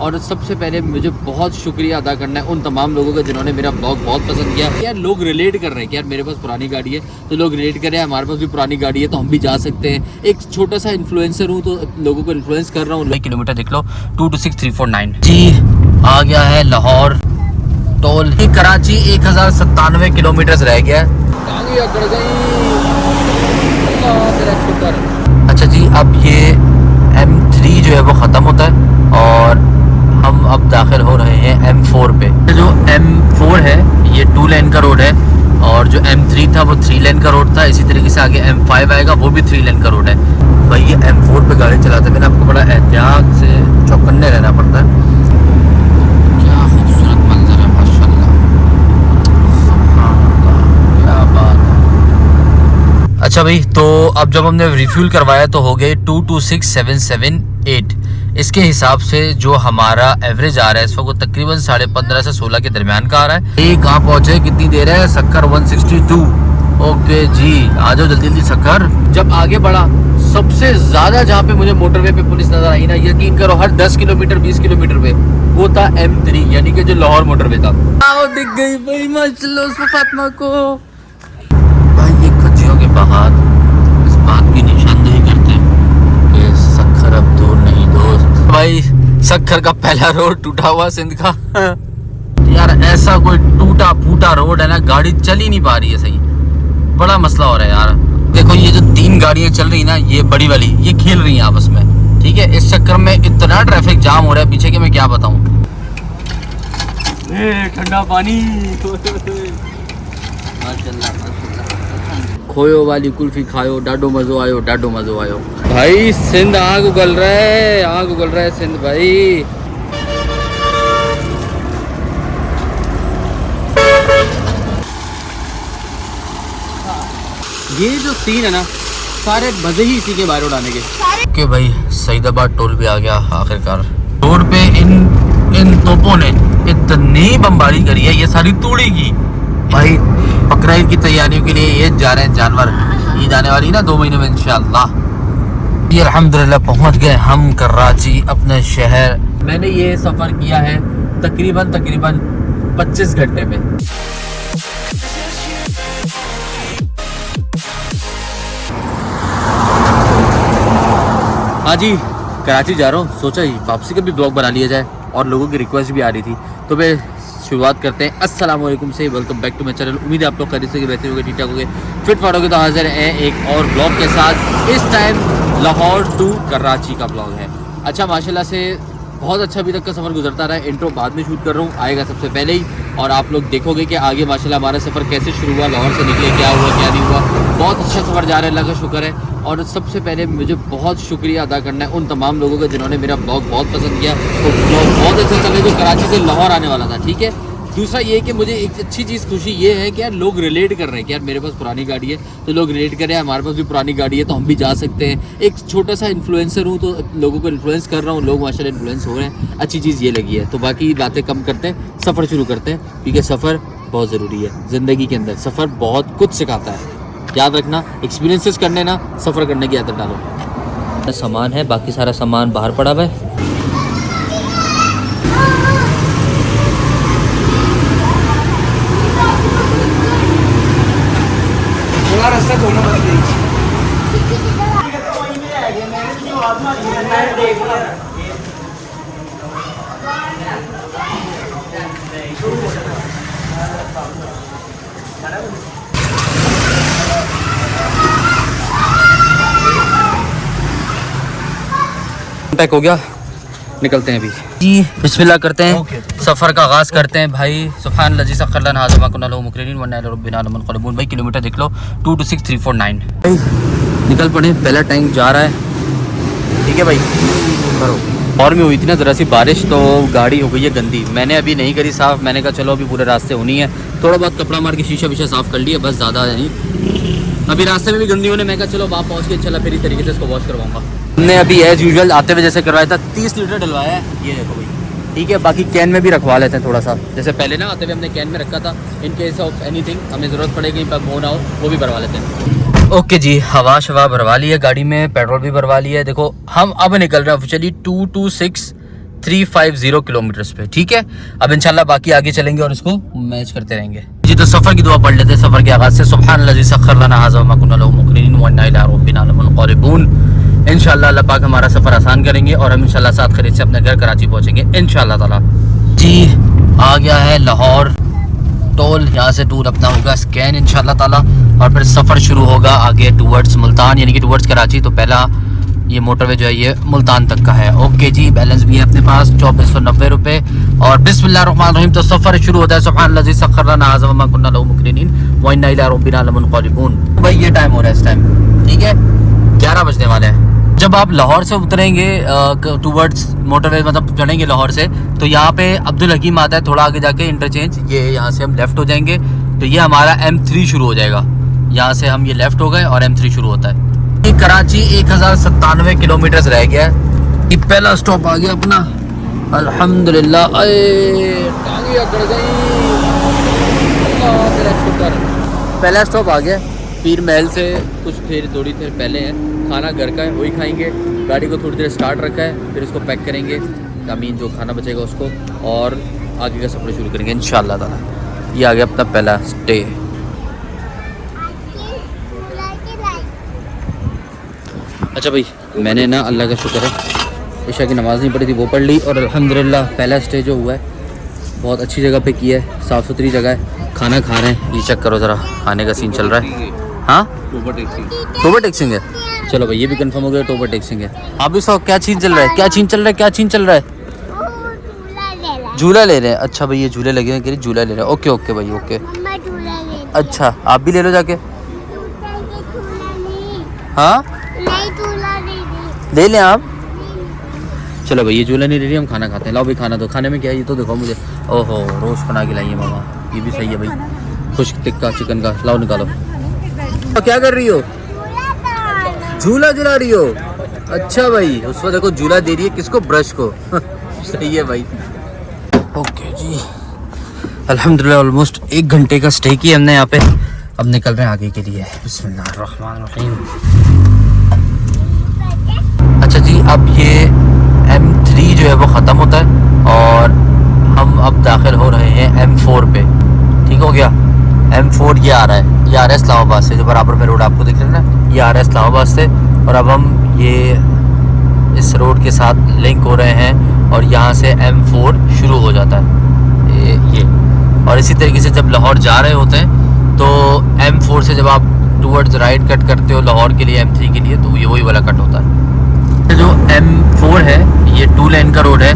और सबसे पहले मुझे बहुत शुक्रिया अदा करना है उन तमाम लोगों का जिन्होंने मेरा ब्लॉग बहुत पसंद किया। यार लोग रिलेट कर रहे हैं कि यार मेरे पास पुरानी गाड़ी है तो लोग रिलेट कर रहे हैं, हमारे पास भी पुरानी गाड़ी है तो हम भी जा सकते हैं। एक छोटा सा इन्फ्लुएंसर हूँ तो लोगों को इन्फ्लुएंस कर रहा हूँ। किलोमीटर देख लो 226349 जी आ गया है लाहौर टोल। कराची 1097 किलोमीटर रह गया है। अच्छा जी अब ये M3 जो है वो ख़त्म होता है और हम अब दाखिल हो रहे हैं M4 पे। जो M4 है ये 2 लेन का रोड है और जो M3 था वो 3 लेन का रोड था। इसी तरीके से आगे M5 आएगा वो भी 3 लेन का रोड है। भाई ये M4 पे गाड़ी चलाते मैंने आपको बड़ा एहतियात से चौकन्ने रहना पड़ता है। क्या खूबसूरत मंजर है माशाल्लाह, क्या बात है। अच्छा भाई तो अब जब हमने रिफ्यूल करवाया तो हो गए 226778। इसके हिसाब से जो हमारा एवरेज आ रहा है इस वक्त तकरीबन 15.5 से 16 के दरमियान का आ रहा है। ये कहाँ पहुँचे, कितनी देर है? सक्कर 162। ओके जी आ जाओ जल्दी जल्दी सक्कर। जब आगे बढ़ा सबसे ज्यादा जहाँ पे मुझे मोटरवे पे पुलिस नजर आई ना, यकीन करो हर 10 किलोमीटर 20 किलोमीटर पे, वो था M3 यानी कि जो लाहौर मोटरवे था। दिख गई भाई माशाल्लाह फातिमा को। भाई ये खज्जियों के पहाड़ इस बात की निशानदेही करते हैं कि सक्खर अब दूर नहीं दोस्त। भाई सक्खर का पहला रोड टूटा हुआ सिंध का। यार ऐसा कोई टूटा फूटा रोड है ना, गाड़ी चल ही नहीं पा रही है सही, बड़ा मसला हो रहा है यार। देखो ये जो 3 गाड़ियां चल रही ना, ये बड़ी वाली ये खेल रही हैं आपस में, ठीक है। इस चक्कर में इतना ट्रैफिक जाम हो रहा है पीछे के मैं क्या बताऊं। ठंडा पानी खोयो वाली कुल्फी खायो, डाडो मजो आयो, डाडो मजो आयो। भाई सिंध आग उगल रहा है, आग उगल रहा है सिंध भाई। ये जो सीन है ना सारे मजे ही इसी के बाहर उड़ाने के। कि भाई सईदाबाद टोल भी आ गया आखिरकार। रोड पे इन तोपों ने इतनी बमबारी करी है, ये सारी तोड़ी की। भाई बकरीद की तैयारियों के लिए ये जा रहे हैं जानवर, ईद आने वाली ना 2 महीने में इंशाअल्लाह। ये अल्हम्दुलिल्लाह पहुंच गए हम कराची अपने शहर। मैंने ये सफर किया है तकरीबन 25 घंटे में। हाँ जी कराची जा रहा हूँ, सोचा ही वापसी का भी ब्लॉग बना लिया जाए और लोगों की रिक्वेस्ट भी आ रही थी तो मैं शुरुआत करते हैं। अस्सलाम वालेकुम से welcome back to my channel. उम्मीद है आप लोग खरीद से बेहतर होंगे, ठीक ठाक होंगे, फिट फाट होंगे। तो हाजिर हैं एक और ब्लॉग के साथ। इस टाइम लाहौर टू कराची का ब्लॉग है। अच्छा माशाल्लाह से बहुत अच्छा अभी तक का सफ़र गुजरता रहा है। इंट्रो बाद में शूट कर रहा हूँ, आएगा सबसे पहले ही और आप लोग देखोगे कि आगे माशाल्लाह हमारा सफ़र कैसे शुरू हुआ, लाहौर से निकले, क्या हुआ क्या नहीं हुआ। बहुत अच्छा सफ़र जा रहा है, अल्लाह का शुक्र है। और सबसे पहले मुझे बहुत शुक्रिया अदा करना है उन तमाम लोगों का जिन्होंने मेरा ब्लॉग बहुत पसंद किया। तो ब्लॉग बहुत अच्छा चले जो कराची से लाहौर आने वाला था, ठीक है। दूसरा ये कि मुझे एक अच्छी चीज़ खुशी ये है कि यार लोग रिलेट कर रहे हैं कि यार मेरे पास पुरानी गाड़ी है तो लोग रिलेट कर रहे हैं, हमारे पास भी पुरानी गाड़ी है तो हम भी जा सकते हैं। एक छोटा सा इन्फ्लुएंसर हूँ तो लोगों को इन्फ्लुएंस कर रहा हूँ, लोग माशाल्लाह इन्फ्लुएंस हो रहे हैं। अच्छी चीज़ ये लगी है। तो बाकी बातें कम करते हैं, सफ़र शुरू करते हैं क्योंकि सफ़र बहुत ज़रूरी है ज़िंदगी के अंदर। सफ़र बहुत कुछ सिखाता है, याद रखना। एक्सपीरियंसेस करने ना, सफ़र करने की आदत डालो। सामान है, बाकी सारा सामान बाहर पड़ा हुआ है। रास्ता छोड़ना मत दीजिए। पैक हो गया, निकलते हैं अभी जी। बिस्मिल्लाह करते हैं, सफ़र का आगाज़ करते हैं भाई। सुभान अल्लाह सख्खर लना हाज़ा मा कुन्ना लहू मुक़रिनीन व इन्ना इलैहि रब्बिना लमुनक़लिबून। भाई किलोमीटर देख लो 226349। भाई निकल पड़े, पहला टैंक जा रहा है, ठीक है भाई। करो और में हुई थी ना ज़रा सी बारिश तो गाड़ी हो गई है गंदी। मैंने अभी नहीं करी साफ़, मैंने कहा चलो अभी पूरे रास्ते होनी है। थोड़ा बहुत कपड़ा मार के शीशा वीशा साफ़ कर लिया बस, ज़्यादा नहीं। अभी रास्ते में भी गंदी होने, मैं कहा चलो वहाँ पहुँच के इंशाल्लाह फिर इस तरीके से इसको वॉश करवाऊँगा। हमने अभी एज़ यूजुअल आते हुए जैसे करवाया था 30 लीटर डलवाया है, ये देखो भाई, ठीक है। बाकी कैन में भी रखवा लेते हैं थोड़ा सा, जैसे पहले ना आते हुए हमने कैन में रखा था। इन केस ऑफ एनीथिंग हमें ज़रूरत पड़ेगी, पर हो ना हो वो भी भरवा लेते हैं। ओके जी, हवा भरवा ली है गाड़ी में, पेट्रोल भी भरवा लिया है। देखो हम अब निकल रहे हैं ऑफिशियली 226349 350 किलोमीटर्स पे, ठीक है। अब इंशाल्लाह बाकी आगे चलेंगे और इसको मैच करते रहेंगे जी। तो सफ़र की दुआ पढ़ लेते हैं सफ़र के आगाज़ से। सुब्हानल्लाज़ी सख्खर लना हाज़ा व मा कुन्ना लहू मुक़रिनीन व इन्ना इला रब्बिना लमुनक़लिबून। इंशाल्लाह अल्लाह पाक हमारा सफ़र आसान करेंगे और हम इंशाल्लाह साथ खरीद से अपने घर कराची पहुँचेंगे इंशाल्लाह ताला जी। आ गया है लाहौर टोल, यहाँ से टूर अपना होगा स्कैन इंशाल्लाह ताला और फिर सफ़र शुरू होगा आगे टूवर्ड्स मुल्तान यानी कि टूवर्ड्स कराची। तो पहला ये मोटरवे जो है ये मुल्तान तक का है। ओके जी, बैलेंस भी है अपने पास 2490 रुपये और बिस्मिल्लाहिर्रहमानिर्रहीम। तो सफ़र शुरू होता है सुब्हानल्लाज़ी सख्खर लना हाज़ा व मा कुन्ना लहू मुक़रिनीन व इन्ना इला रब्बिना लमुनक़लिबून। भाई ये टाइम हो रहा है इस टाइम, ठीक है, 11 बजने वाले हैं। जब आप लाहौर से उतरेंगे टूवर्ड्स मोटरवे मतलब चढ़ेंगे लाहौर से, तो यहाँ पे अब्दुल हकीम आता है, थोड़ा आगे जाके इंटरचेंज, ये यहाँ से हम लेफ़्ट हो जाएंगे तो ये हमारा M3 शुरू हो जाएगा। यहाँ से हम ये लेफ़्ट हो गए और M3 शुरू होता है। ये कराची 1097 किलोमीटर रह गया है। ये पहला स्टॉप आ गया अपना, अल्हम्दुलिल्लाह। टांगे अकड़ गई, पहला स्टॉप आ गया पीर महल से कुछ थोड़ी देर पहले है। खाना घर का है, वही खाएंगे। गाड़ी को थोड़ी देर स्टार्ट रखा है, फिर इसको पैक करेंगे, कामीन जो खाना बचेगा उसको, और आगे का सफ़र शुरू करेंगे इंशाल्लाह ताला। ये आ गया अपना पहला स्टे। अच्छा भाई, मैंने ना अल्लाह का शुक्र है इशा की नमाज़ नहीं पढ़ी थी, वो पढ़ ली और अल्हम्दुलिल्लाह पहला स्टे जो हुआ है बहुत अच्छी जगह पे किया है, साफ़ सुथरी जगह है। खाना खा रहे हैं, ये चेक करो ज़रा, खाने का सीन चल रहा है। हाँ, टोबर टैक्सिंग है। चलो भाई ये भी कंफर्म हो गया, टोबर टैक्सिंग है। आप भी सौ क्या चीज़ चल रहा है, क्या चीज़ चल रहा है, क्या चीज़ चल रहा है? झूला ले रहे हैं। अच्छा भाई ये झूले लगे हैं, झूला ले रहे हैं। ओके ओके भाई ओके। अच्छा आप भी ले लो जाके। हाँ ले लें आप। चलो भाई ये झूला नहीं ले रही, हम खाना खाते हैं। लाओ भाई खाना दो। खाने में क्या है ये तो देखो मुझे। ओहो रोस्ट बना के लाइए मामा, ये भी सही है भाई। खुश्क टिक्का चिकन का लाओ निकालो। तो क्या कर रही हो? झूला झुला रही हो? अच्छा भाई उसको देखो झूला दे रही है किसको? ब्रश को। सही है भाई। ओके जी, अल्हम्दुलिल्लाह ऑलमोस्ट 1 घंटे का स्टे किया हमने यहाँ पे। अब निकल रहे हैं आगे के लिए। बिस्मिल्लाहिर्रहमानिर्रहीम। अच्छा जी, अब ये M3 जो है वो ख़त्म होता है और हम अब दाखिल हो रहे हैं M4 पे। ठीक हो गया, M4 ये आ रहा है, ये आ रहा है इस्लामाबाद से, जो बराबर में रोड आपको दिख रहा है ना, ये आ रहा है इस्लामाबाद से। और अब हम ये इस रोड के साथ लिंक हो रहे हैं और यहाँ से M4 शुरू हो जाता है ये। और इसी तरीके से जब लाहौर जा रहे होते हैं तो M4 से जब आप टूवर्ड्स राइट कट करते हो लाहौर के लिए M3 के लिए, तो ये वही वाला कट होता है। जो M4 है ये 2 लेन का रोड है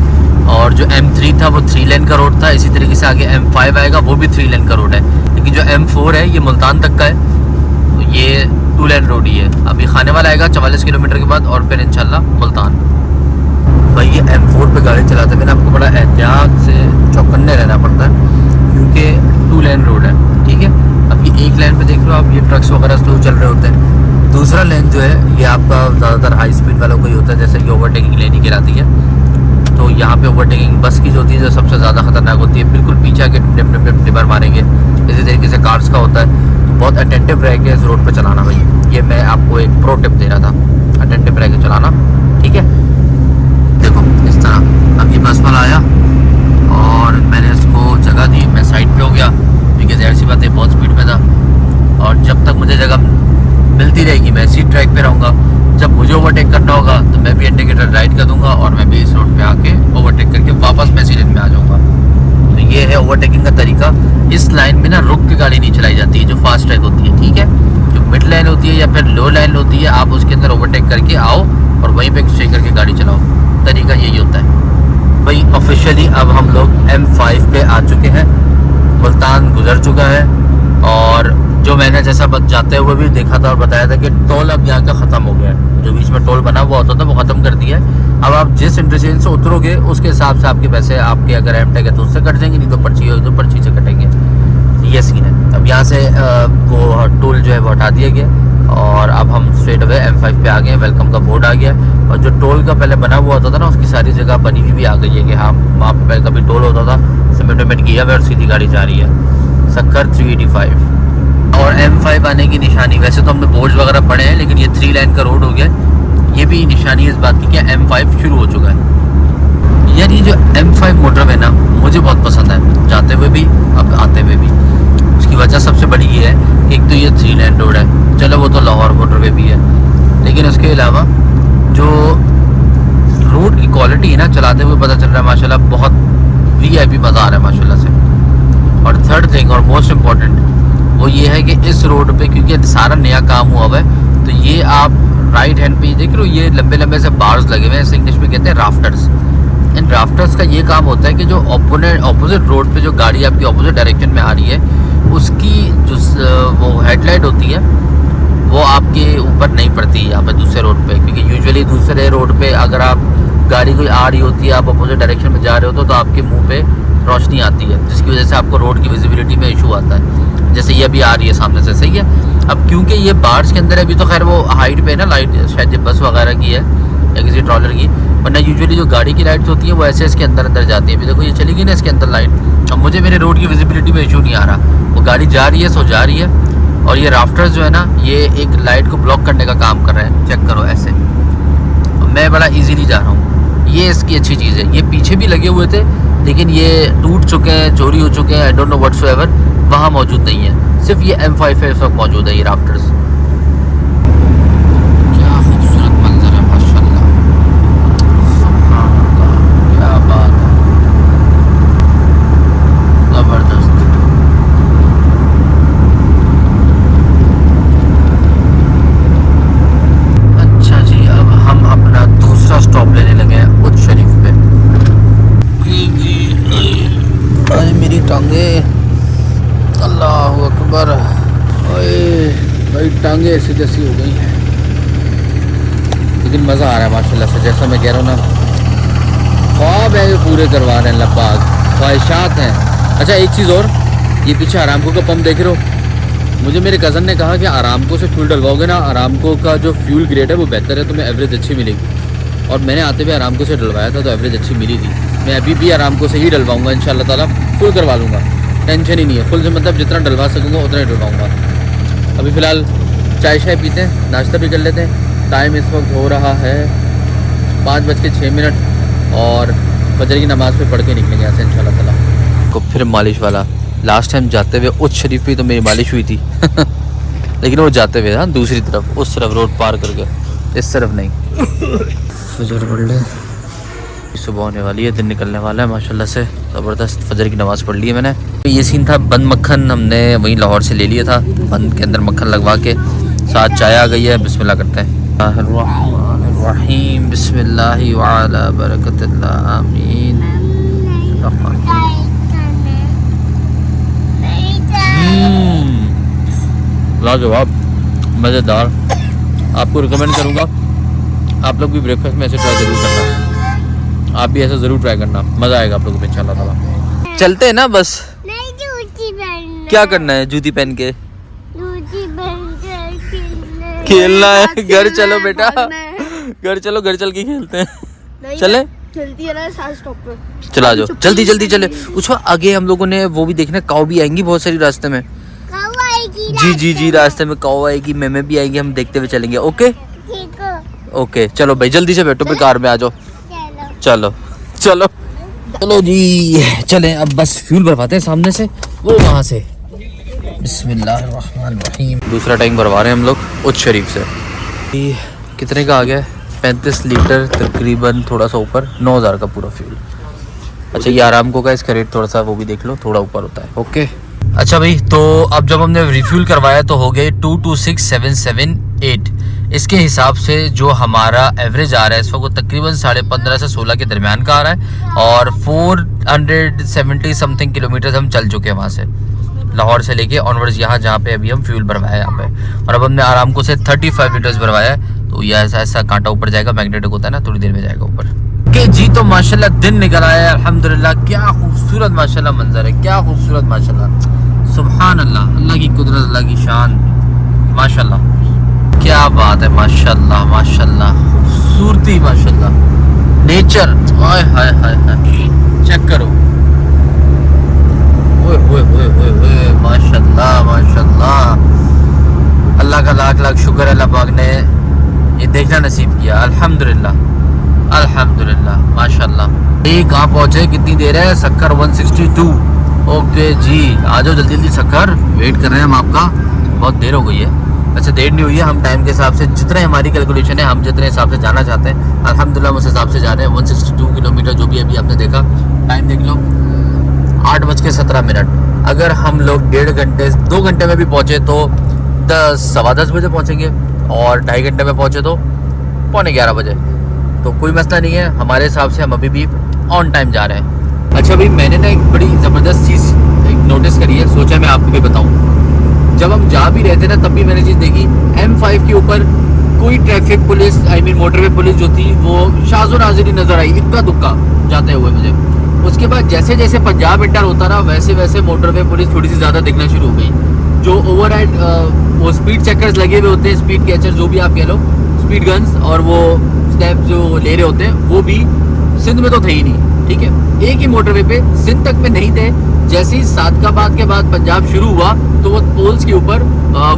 और जो M3 था वो 3 लेन का रोड था। इसी तरीके से आगे M5 आएगा, वो भी 3 लेन का रोड है। लेकिन जो M4 है ये मुल्तान तक का है, तो ये 2 लेन रोड ही है। अभी खाने वाला आएगा 44 किलोमीटर के बाद और फिर इंशाल्लाह मुल्तान। भाई ये M4 पे गाड़ी चलाते हुए ना आपको बड़ा एहतियात से चौकन्ने रहना पड़ता है क्योंकि 2 लेन रोड है। ठीक है, अब ये 1 लेन पे देख लो आप, ये ट्रक्स वगैरह स्लो चल रहे होते हैं। दूसरा लेन जो है ये आपका ज़्यादातर हाई स्पीड वालों को ही होता है, जैसे कि ओवरटेकिंग लेन ही कहलाती है। तो यहाँ पे ओवरटेकिंग बस की जो होती है जो सबसे ज़्यादा खतरनाक होती है, बिल्कुल पीछे आके डिपर मारेंगे। इसी तरीके से कार्स का होता है। तो बहुत अटेंटिव रह के इस रोड पर चलाना भाई, ये मैं आपको एक प्रो टिप दे रहा था, अटेंटिव रह के चलाना। ठीक है, देखो इस तरह अब ये बस वाला आया और मैंने इसको जगह दी, मैं साइड पे हो गया क्योंकि ज़ाहिर सी बात है बहुत स्पीड में था। और जब तक मुझे जगह मिलती रहेगी मैं इसी ट्रैक पे रहूँगा। जब मुझे ओवरटेक करना होगा तो मैं भी इंडिकेटर राइट कर दूंगा और मैं भी इस रोड पे आके ओवरटेक करके वापस मैं इसी लेन में आ जाऊँगा। तो ये है ओवरटेकिंग का तरीका। इस लाइन में ना रुक के गाड़ी नहीं चलाई जाती है, जो फास्ट ट्रैक होती है। ठीक है, जो मिड लाइन होती है या फिर लो लाइन होती है, आप उसके अंदर ओवरटेक करके आओ और वहीं पर स्टे करके गाड़ी चलाओ। तरीका यही होता है भाई। ऑफिशियली अब हम लोग M5 पे आ चुके हैं, मुल्तान गुजर चुका है। और जो मैंने जैसा जाते हुए भी देखा था और बताया था कि टोल अब यहाँ का ख़त्म हो गया है। जो बीच में टोल बना हुआ होता था वो ख़त्म कर दिया है। अब आप जिस इंटरचेंज से उतरोगे उसके हिसाब से आपके पैसे, आपके अगर M-Tech है तो उससे कट जाएंगे, नहीं तो पर्ची हो तो पर्ची से कटेंगे। ये सीन है। अब यहाँ से वो टोल जो है वो हटा दिया गया और अब हम स्ट्रेट अवे M5 पे आ गए। वेलकम का बोर्ड आ गया और जो टोल का पहले बना हुआ होता था ना, उसकी सारी जगह बनी हुई भी आ गई है कि हाँ वहाँ पर कभी टोल होता था, सिमेंट किया हुआ और सीधी गाड़ी जा रही है। सक्कर 385 और M5 आने की निशानी, वैसे तो हमने बोर्ड्स वगैरह पढ़े हैं लेकिन ये 3 लाइन का रोड हो गया। ये भी निशानी इस बात की कि M5 शुरू हो चुका है। यार ये जो M5 मोटरवे है ना, मुझे बहुत पसंद है, जाते हुए भी अब आते हुए भी। उसकी वजह सबसे बड़ी ये है कि एक तो ये 3 लेन रोड है, चलो वो तो लाहौर मोटरवे भी है, लेकिन उसके अलावा जो रोड की क्वालिटी है ना, चलाते हुए पता चल रहा है माशाल्लाह बहुत VIP मज़ा आ रहा है माशाल्लाह से। और थर्ड थिंग और मोस्ट इम्पॉर्टेंट वो ये है कि इस रोड पे क्योंकि सारा नया काम हुआ हुआ है, तो ये आप राइट हैंड पे देख रहे हो, ये लंबे लंबे से बार्स लगे हुए हैं, इंग्लिश में कहते हैं राफ्टर्स। इन राफ्टर्स का ये काम होता है कि जो ऑपोजिट रोड पे जो गाड़ी आपकी ऑपोजिट डायरेक्शन में आ रही है, उसकी जो वो हेडलाइट होती है वो आपके ऊपर नहीं पड़ती यहाँ पे दूसरे रोड पे, क्योंकि यूजुअली दूसरे रोड पे अगर आप गाड़ी कोई आ रही होती है, आप अपोजिट डायरेक्शन में जा रहे हो तो आपके मुंह पे रोशनी आती है, जिसकी वजह से आपको रोड की विजिबिलिटी में इशू आता है, जैसे ये अभी आ रही है सामने से, सही है। अब क्योंकि ये बार्स के अंदर है, अभी तो खैर वो हाइट पे है ना लाइट, शायद ये बस वगैरह की है या किसी ट्रॉलर की, वरना यूजुअली जो गाड़ी की लाइट्स होती है वो ऐसे इसके अंदर अंदर जाती है। अभी देखो ये चली गई ना इसके अंदर लाइट, अब मुझे मेरे रोड की विजिबिलिटी में इशू नहीं आ रहा, वो गाड़ी जा रही है सो जा रही है, और ये राफ्टर्स जो है ना ये एक लाइट को ब्लॉक करने का काम कर रहे हैं, चेक करो ऐसे, मैं बड़ा ईजीली जा रहा हूँ, ये इसकी अच्छी चीज़ है। ये पीछे भी लगे हुए थे लेकिन ये टूट चुके हैं, चोरी हो चुके हैं, आई डोंट नो व्हाटसोएवर, वहाँ मौजूद नहीं है, सिर्फ ये M5 इस वक्त मौजूद है, ये राफ्टर्स। क्या खूबसूरत मंजर है माशाल्लाह, क्या बात है, ज़बरदस्त। अच्छा जी, अब हम अपना दूसरा स्टॉप लेने लगे हैं उच्च शरीफ पे। अरे मेरी टांगे, अल्लाह अकबर, ओए भाई टांगे ऐसी जैसी हो गई हैं, लेकिन मज़ा आ रहा है माशाल्लाह से, जैसा मैं कह रहा हूँ ना, ख्वाब है ये पूरे करवा रहे हैं लब्बाग, ख्वाहिशात हैं। अच्छा एक चीज़ और, ये पीछे आरामको का पंप देख रहे हो, मुझे मेरे कज़न ने कहा कि आरामको से फ्यूल डलवाओगे ना, आरामको का जो फ्यूल ग्रेड है वो बेहतर है, तुम्हें एवरेज अच्छी मिलेगी। और मैंने आते हुए आरामको से डलवाया था तो एवरेज अच्छी मिली थी। मैं अभी भी आरामको से ही डलवाऊँगा इंशाल्लाह ताला, फुल करवा लूँगा, टेंशन ही नहीं है, फुल से मतलब जितना डलवा सकूँगा उतना ही डलवाऊँगा। अभी फ़िलहाल चाय शाय पीते हैं, नाश्ता भी कर लेते हैं। टाइम इस वक्त हो रहा है 5:06 और फजर की नमाज़ पे पढ़ के निकलेंगे यहाँ से इंशाल्लाह ताला। को फिर मालिश वाला, लास्ट टाइम जाते हुए उच्च शरीफ पे तो मेरी मालिश हुई थी लेकिन वो जाते हुए हाँ दूसरी तरफ, उस तरफ रोड पार करके, इस तरफ नहीं। फजर पढ़ ले, सुबह होने वाली है, दिन निकलने वाला है माशाल्लाह से, ज़बरदस्त। फजर की नमाज़ पढ़ ली है मैंने। ये सीन था बंद मक्खन, हमने वहीं लाहौर से ले लिया था, बंद के अंदर मक्खन लगवा के, साथ चाय आ गई है। बिस्मिल्लाह करते हैं, रहीम बिस्मिल्लाहि व अला बरकतिल्लाह, आमीन। लाजवाब, मज़ेदार, आपको रिकमेंड करूँगा, आप लोग भी ब्रेकफास्ट में ऐसे ट्राई ज़रूर करना, आप भी ऐसा ज़रूर ट्राई करना, मज़ा आएगा आप लोगों को इंशाल्लाह ताला। चलते हैं ना बस, नहीं जूती पहनना, क्या करना है जूती पहन के, जूती पहन के खेलना है। घर चलो बेटा, घर चलो, घर चल के खेलते हैं, चले चलती है ना साथ स्टॉप पे, चला जाओ, जल्दी जल्दी चले। उसको आगे हम लोगों ने वो भी देखना, काऊ भी आएंगी बहुत सारी रास्ते में, कब आएगी? जी जी जी, रास्ते में काऊ आएगी, मेमे भी आएगी, हम देखते हुए चलेंगे। ओके ठीक हो, ओके, चलो भाई जल्दी से बैठो, फिर कार में आ जाओ, चलो चलो चलो चलो जी चलें। अब बस फ्यूल भरवाते हैं सामने से, वो वहाँ से। बिस्मिल्लाहिर्रहमानिर्रहीम। दूसरा टैंक भरवा रहे हैं हम लोग उच्च शरीफ से। ये कितने का आ गया है? 35 लीटर तकरीबन, थोड़ा सा ऊपर, 9000 का पूरा फ्यूल। अच्छा ये आरामको का, इसका रेट थोड़ा सा वो भी देख लो, थोड़ा ऊपर होता है। ओके अच्छा भाई, तो अब जब हमने रिफ्यूल करवाया तो हो गए 226,778। इसके हिसाब से जो हमारा एवरेज आ रहा है इस वक्त वो तकरीबन 15.5 से 16 के दरमियान का आ रहा है, और 470 समथिंग किलोमीटर हम चल चुके हैं वहाँ से, लाहौर से लेके ऑनवर्ड्स यहाँ जहाँ पे अभी हम फ्यूल भरवाया है यहाँ पे। और अब हमने आरामको से 35 लीटर्स भरवाया है, तो ये ऐसा ऐसा कांटा ऊपर जाएगा, मैग्नेटिक होता है ना, थोड़ी देर में जाएगा ऊपर के जी। तो माशाल्लाह दिन निकल आया है अल्हम्दुलिल्लाह, क्या खूबसूरत माशाल्लाह मंजर है, क्या खूबसूरत माशाल्लाह, सुभान अल्लाह, अल्लाह की कुदरत, अल्लाह की शान, माशाल्लाह क्या बात है, माशाल्लाह माशाल्लाह, खूबसूरती माशाल्लाह, नेचर, हाय हाय हाय हाय, चेक करो, ओए ओए ओए ओए ओए, माशाल्लाह माशाल्लाह, अल्लाह का लाख लाख शुक्र है, अल्लाह पाक ने ये देखना नसीब किया, अल्हम्दुलिल्लाह अल्हम्दुलिल्लाह माशाल्लाह। ये कहाँ पहुँचे, कितनी देर है? सक्कर 162। ओके जी, आ जाओ जल्दी जल्दी सक्कर, वेट कर रहे हैं हम आपका, बहुत देर हो गई है। अच्छा देर नहीं हुई है, हम टाइम के हिसाब से जितने हमारी कैलकुलेशन है, हम जितने हिसाब से जाना चाहते हैं अल्हम्दुलिल्लाह उस हिसाब से जा रहे हैं। 162 किलोमीटर जो भी अभी आपने देखा, टाइम देख लो 8:17। अगर हम लोग 1.5 घंटे 2 घंटे में भी पहुँचे तो 10 सवा 10 बजे पहुँचेंगे, और 2.5 घंटे में पहुँचे तो 11:15 बजे। तो कोई मसला नहीं है, हमारे हिसाब से हम अभी भी ऑन टाइम जा रहे हैं। अच्छा भाई, मैंने ना एक बड़ी ज़बरदस्त चीज़ नोटिस करी है, सोचा मैं आपको भी बताऊं। जब हम जा भी रहे थे ना, तब भी मैंने चीज़ देखी, M5 के ऊपर कोई ट्रैफिक पुलिस मोटरवे पुलिस जो थी वो शाज़ो नाज़िर नज़र आई, इक्का दुक्का जाते हुए मुझे। उसके बाद जैसे जैसे पंजाब इंटर होता रहा, वैसे वैसे मोटरवे पुलिस थोड़ी सी ज़्यादा दिखना शुरू हो गई। जो ओवरराइड वो स्पीड चेकर्स लगे हुए होते हैं, स्पीड कैचर जो भी आप कह लो, स्पीड गन्स, और वो स्टेप जो ले रहे होते हैं, वो भी सिंध में तो थे ही नहीं। ठीक है, एक ही मोटरवे पे सिंध तक में नहीं थे। जैसे ही सादकाबाद के बाद पंजाब शुरू हुआ तो वो पोल्स के ऊपर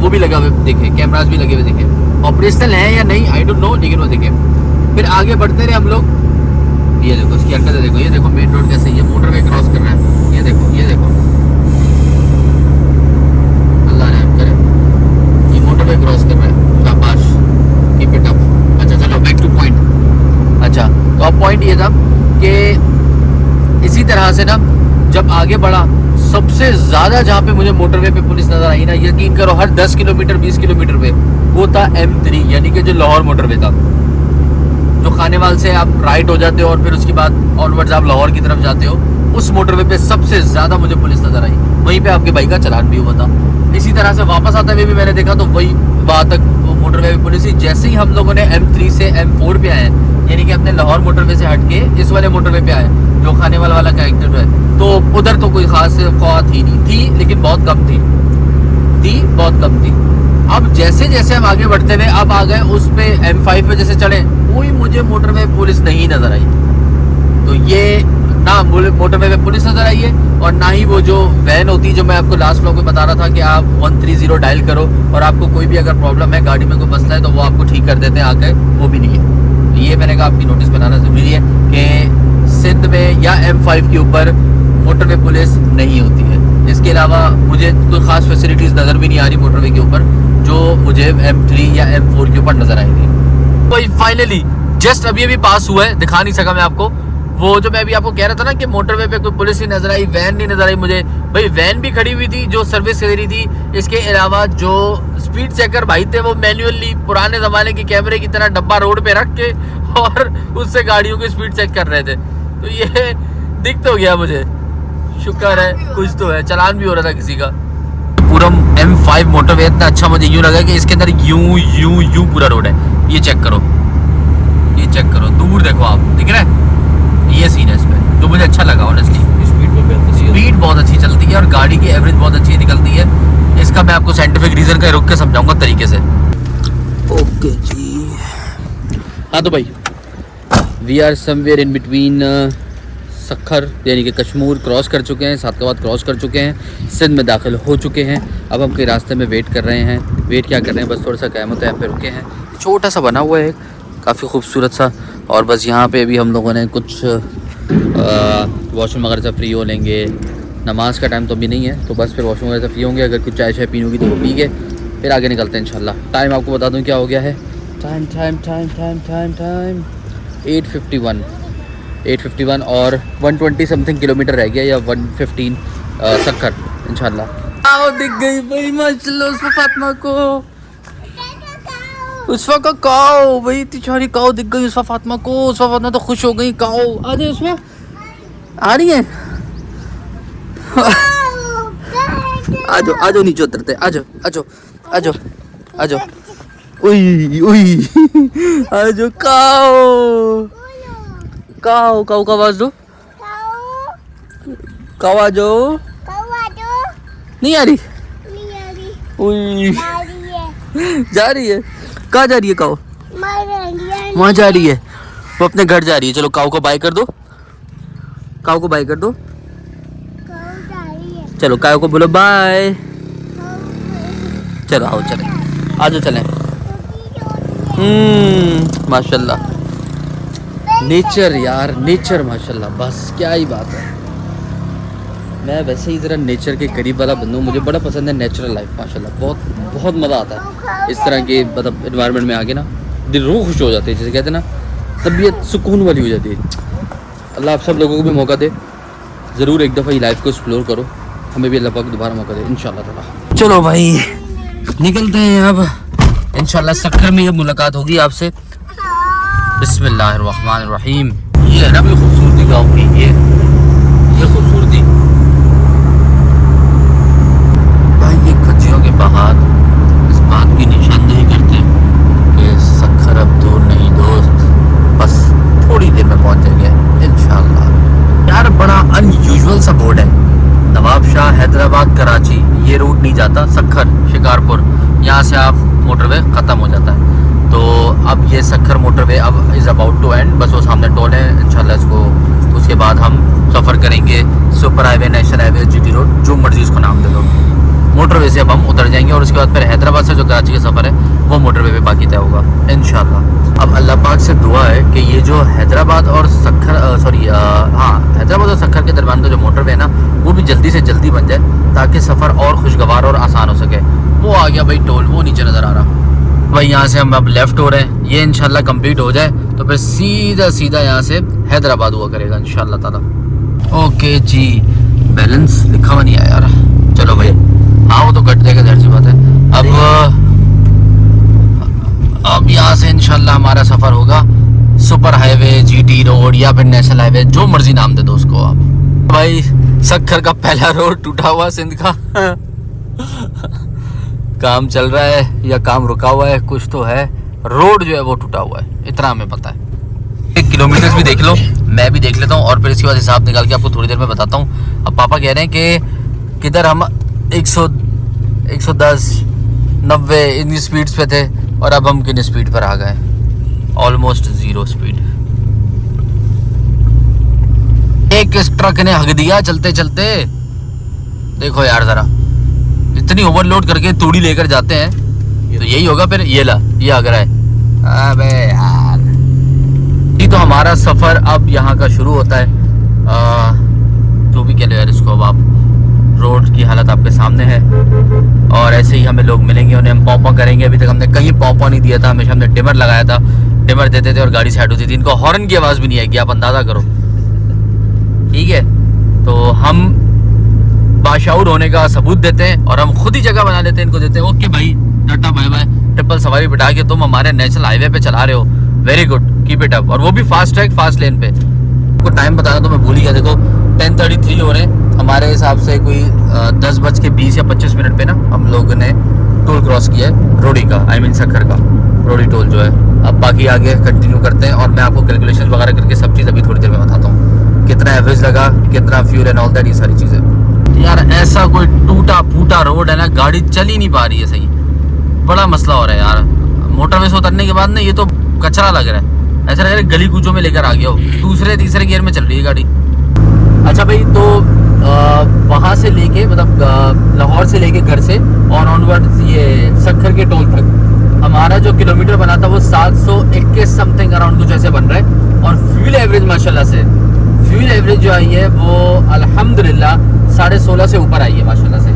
वो भी लगा हुए दिखे, कैमरास भी लगे हुए दिखे। ऑपरेशनल है या नहीं आई डोंट नो, लेकिन वो दिखे। फिर आगे बढ़ते रहे हम लोग। ये देखो इसकी हरकत देखो, ये देखो मेन रोड कैसे, ये मोटरवे क्रॉस कर रहा है, ये देखो ये देखो, अल्लाह रहम करे, ये मोटरवे क्रॉस कर रहा है, शाबाश, कीप इट अप। अच्छा चलो बैक टू पॉइंट। अच्छा तो अब पॉइंट ये था कि इसी तरह से ना जब आगे बढ़ा, सबसे ज़्यादा जहाँ पे मुझे मोटरवे पे पुलिस नज़र आई ना, यकीन करो हर 10 किलोमीटर 20 किलोमीटर पे, वो था M3, यानी कि जो लाहौर मोटरवे था, जो खानेवाल से आप राइट हो जाते हो और फिर उसके बाद ऑनवर्ड्स आप लाहौर की तरफ जाते हो, उस मोटरवे पे सबसे ज़्यादा मुझे पुलिस नज़र आई। वहीं पे आपके भाई का चलान भी हुआ था। इसी तरह से वापस आते हुए भी मैंने देखा तो वही वहाँ तक मोटरवे पे पुलिस ही। जैसे ही हम लोगों ने M3 से M4 पे आए, यानी कि अपने लाहौर मोटरवे से हट के इस वाले मोटरवे पे आए जो खानेवाल वाला कैरेक्टर है, तो उधर तो कोई खास क़ौत ही नहीं थी, लेकिन बहुत कम थी बहुत कम थी। अब जैसे जैसे हम आगे बढ़ते हुए अब आ गए उस पे M5 पे जैसे चढ़े, कोई मुझे मोटरवे पुलिस नहीं नज़र आई। तो ये ना मोटरवे पे पुलिस नज़र आई है, और ना ही वो जो वैन होती है जो मैं आपको लास्ट व्लॉग में बता रहा था कि आप 130 डायल करो और आपको कोई भी अगर प्रॉब्लम है, गाड़ी में कोई मसला है, तो वो आपको ठीक कर देते हैं आके, वो भी नहीं है। तो ये मैंने कहा आपकी नोटिस बनाना ज़रूरी है कि सिंध में या M5 के ऊपर मोटरवे पुलिस नहीं होती है। इसके अलावा मुझे कोई ख़ास फैसिलिटीज़ नज़र भी नहीं आ रही मोटरवे के ऊपर, जो मुझे M3 या M4 के ऊपर नज़र आई थी। तो फाइनली जस्ट अभी पास हुआ है, दिखा नहीं सका मैं आपको। वो जो मैं अभी आपको कह रहा था ना कि मोटरवे पे कोई पुलिस नहीं नज़र आई, वैन नहीं नज़र आई मुझे। भाई वैन भी खड़ी हुई थी जो सर्विस दे रही थी। इसके अलावा जो स्पीड चेकर भाई थे वो मैन्युअली पुराने ज़माने की कैमरे की तरह डब्बा रोड पे रख के और उससे गाड़ियों की स्पीड चेक कर रहे थे। तो ये दिख तो गया मुझे, शुक्र है कुछ तो है। चलान भी हो रहा था किसी का। पूरा M5 मोटरवे इतना अच्छा मुझे यूँ लगा कि इसके अंदर यूं पूरा रोड है। ये चेक करो, ये चेक करो, दूर देखो आप, दिख रहा है? ये सीन है इसमें जो मुझे अच्छा लगा ऑनेस्टली। स्पीड बहुत अच्छी चलती है और गाड़ी की एवरेज बहुत अच्छी निकलती है। इसका मैं आपको साइंटिफिक रीज़न का रुक के समझाऊंगा तरीके से। ओके जी, हाँ तो भाई we are somewhere in between Sukkur, यानी कि कश्मीर क्रॉस कर चुके हैं, सादकाबाद क्रॉस कर चुके हैं, सिंध में दाखिल हो चुके हैं। अब हम कई रास्ते में वेट कर रहे हैं। वेट क्या कर रहे हैं, बस थोड़ा सा क़यामत यहाँ पे रुके हैं। छोटा सा बना हुआ है, काफ़ी खूबसूरत सा, और बस यहाँ पे भी हम लोगों ने कुछ वॉशरूम वगैरह से फ्री हो लेंगे। नमाज़ का टाइम तो अभी नहीं है, तो बस फिर वॉशरूम वगैरह से फ्री होंगे। अगर कुछ चाय शाय पीनी होगी तो वो पी के फिर आगे निकलते हैं इंशाल्लाह। टाइम आपको बता दूँ क्या हो गया है, टाइम 8:51 और 120 समथिंग किलोमीटर रह गया, या 115 सक्खर इंशाल्लाह। आओ दिख गई भाई माशाल्लाह उसमें फातिमा को, उसफा का काओ भाई, तिछारी काओ दिख गई उसफा फातिमा को। उसफा फातिमा तो खुश हो गई, काओ आ जाए उसमें, आ रही है। आ जाओ नीचे उतरते, आ जाओ उई आ जाओ। काओ का आवाज दो, काओ आ जाओ। नहीं आ रही, उई जा रही है। कहाँ जा रही है काओ? वहाँ जा रही है, वो अपने घर जा रही है। चलो काओ को बाय कर दो, काओ को बाय कर दो। चलो काओ को बोलो बाय। चलो आओ चले, आ जाओ चलें। माशाल्लाह नेचर यार, नेचर माशाल्लाह, बस क्या ही बात है। मैं वैसे ही ज़रा नेचर के करीब वाला बंदा हूँ, मुझे बड़ा पसंद है नेचुरल लाइफ माशाल्लाह, बहुत बहुत मज़ा आता है इस तरह के मतलब इन्वायरमेंट में आके ना, दिल रूह खुश हो जाती है, जैसे कहते हैं ना तबीयत सुकून वाली हो जाती है। अल्लाह आप सब लोगों को भी मौका दे, ज़रूर एक दफ़ा ये लाइफ को एक्सप्लोर करो, हमें भी अल्लाह पाक दोबारा मौका दे इंशाल्लाह ताला। चलो भाई निकलते हैं अब, इंशाल्लाह सक्खर में अब मुलाकात होगी आपसे। बिस्मिल्लाहिर्रहमानिर्रहीम। ये है ना भी खूबसूरती गाँव की, ये खूबसूरती भाई, ये खच्चियों के पहाड़ इस बात की निशानदेही करते हैं कि सक्खर अब दूर नहीं दोस्त, बस थोड़ी देर में पहुंचेंगे इंशाल्लाह। यार बड़ा अनयूजुअल सा बोर्ड है, नवाब शाह हैदराबाद कराची, ये रूट नहीं जाता, सक्खर शिकारपुर, यहाँ से आप मोटरवे ख़त्म हो जाता है। तो अब ये सक्खर मोटरवे अब इज़ अबाउट टू एंड, बस वो सामने टोल है इंशाल्लाह इसको, उसके बाद हम सफ़र करेंगे super highway, national highway, GT road, जो मर्जी इसको नाम दे दो, मोटरवे से अब हम उतर जाएंगे और उसके बाद फिर हैदराबाद से जो कराची का सफ़र है वो मोटरवे पे बाकी तय होगा इंशाल्लाह। अब अल्लाह पाक से दुआ है कि ये जो हैदराबाद और सक्खर हैदराबाद और सक्खर के दरमियान का जो मोटरवे है ना, वो भी जल्दी से जल्दी बन जाए ताकि सफ़र और खुशगवार और आसान हो सके। वो आ गया भाई टोल, वो नीचे नज़र आ रहा भाई, यहाँ से हम अब लेफ़्ट हो रहे हैं, ये इंशाल्लाह कंप्लीट हो जाए तो फिर सीधा सीधा यहाँ से हैदराबाद हुआ करेगा इंशाल्लाह ताला। ओके जी, बैलेंस लिखा हुआ नहीं है यार, चलो भाई, हाँ वो तो कट जाएगा, जाहिर सी बात है। अब यहाँ से इंशाल्लाह हमारा सफ़र होगा सुपर हाईवे, जीटी रोड या फिर नेशनल हाईवे, जो मर्जी नाम दे दो उसको आप। भाई सक्खर का पहला रोड टूटा हुआ सिंध का काम चल रहा है या काम रुका हुआ है, कुछ तो है, रोड जो है वो टूटा हुआ है, इतना हमें पता है। 1 किलोमीटर भी देख लो, मैं भी देख लेता हूँ और फिर इसके बाद हिसाब निकाल के आपको थोड़ी देर में बताता हूँ। अब पापा कह रहे हैं कि किधर हम 100, 110, 90 इन स्पीड्स पे थे और अब हम किन स्पीड पर आ गए, ऑलमोस्ट 0 स्पीड। एक ट्रक ने हक दिया चलते चलते, देखो यार जरा, इतनी ओवरलोड करके तूड़ी लेकर जाते हैं तो यही होगा फिर। ये ला, ये आगरा है, अबे यार। ये तो हमारा सफ़र अब यहाँ का शुरू होता है, जो भी कह लो यार इसको। अब आप रोड की हालत आपके सामने है और ऐसे ही हमें लोग मिलेंगे, उन्हें हम पॉपा करेंगे। अभी तक हमने कहीं पॉपा नहीं दिया था, हमेशा हमने डिमर लगाया था, डिमर देते थे और गाड़ी साइड होती थी। इनको हॉर्न की आवाज़ भी नहीं आएगी, आप अंदाज़ा करो, ठीक है। तो हम बाशाऊर होने का सबूत देते हैं और हम खुद ही जगह बना लेते हैं, इनको देते हैं ओके भाई टाटा बाय बाय, ट्रिपल सवारी बिठा के तुम हमारे नेशनल हाईवे पे चला रहे हो, very good, keep it up. और वो भी फास्ट ट्रैक, फास्ट लेन पे। आपको टाइम बताना तो मैं भूल ही गया, देखो 10:33 हो रहे हैं हमारे हिसाब से, कोई 10:20 या 25 मिनट पे ना हम लोगों ने टोल क्रॉस किया है रोडी का, आई मीन सक्खर का रोडी टोल जो है। अब बाकी आगे कंटिन्यू करते हैं और मैं आपको कैलकुलेशन वगैरह करके सब चीज़ अभी थोड़ी देर में बताता हूँ, कितना एवरेज लगा, कितना फ्यूल एंड ऑल दैट, ये सारी चीज़ें। यार ऐसा कोई टूटा फूटा रोड है ना, गाड़ी चल ही नहीं पा रही है सही, बड़ा मसला हो रहा है यार। मोटरवे से उतरने के बाद ना ये तो कचरा लग रहा है, ऐसा लग रहा है गली कूचों में लेकर आ गया हो, दूसरे तीसरे गियर में चल रही है गाड़ी। अच्छा भाई, तो वहाँ से लेके मतलब लाहौर से लेके घर से और ऑनवर्ड ये सक्खर के टोल तक हमारा जो किलोमीटर बना था वो 721 समथिंग अराउंड कुछ ऐसे बन रहा है। और फ्यूल एवरेज माशाल्लाह से, फ्यूल एवरेज जो आई है वो अल्हम्दुलिल्लाह 16.5 से ऊपर आई है माशाल्लाह से।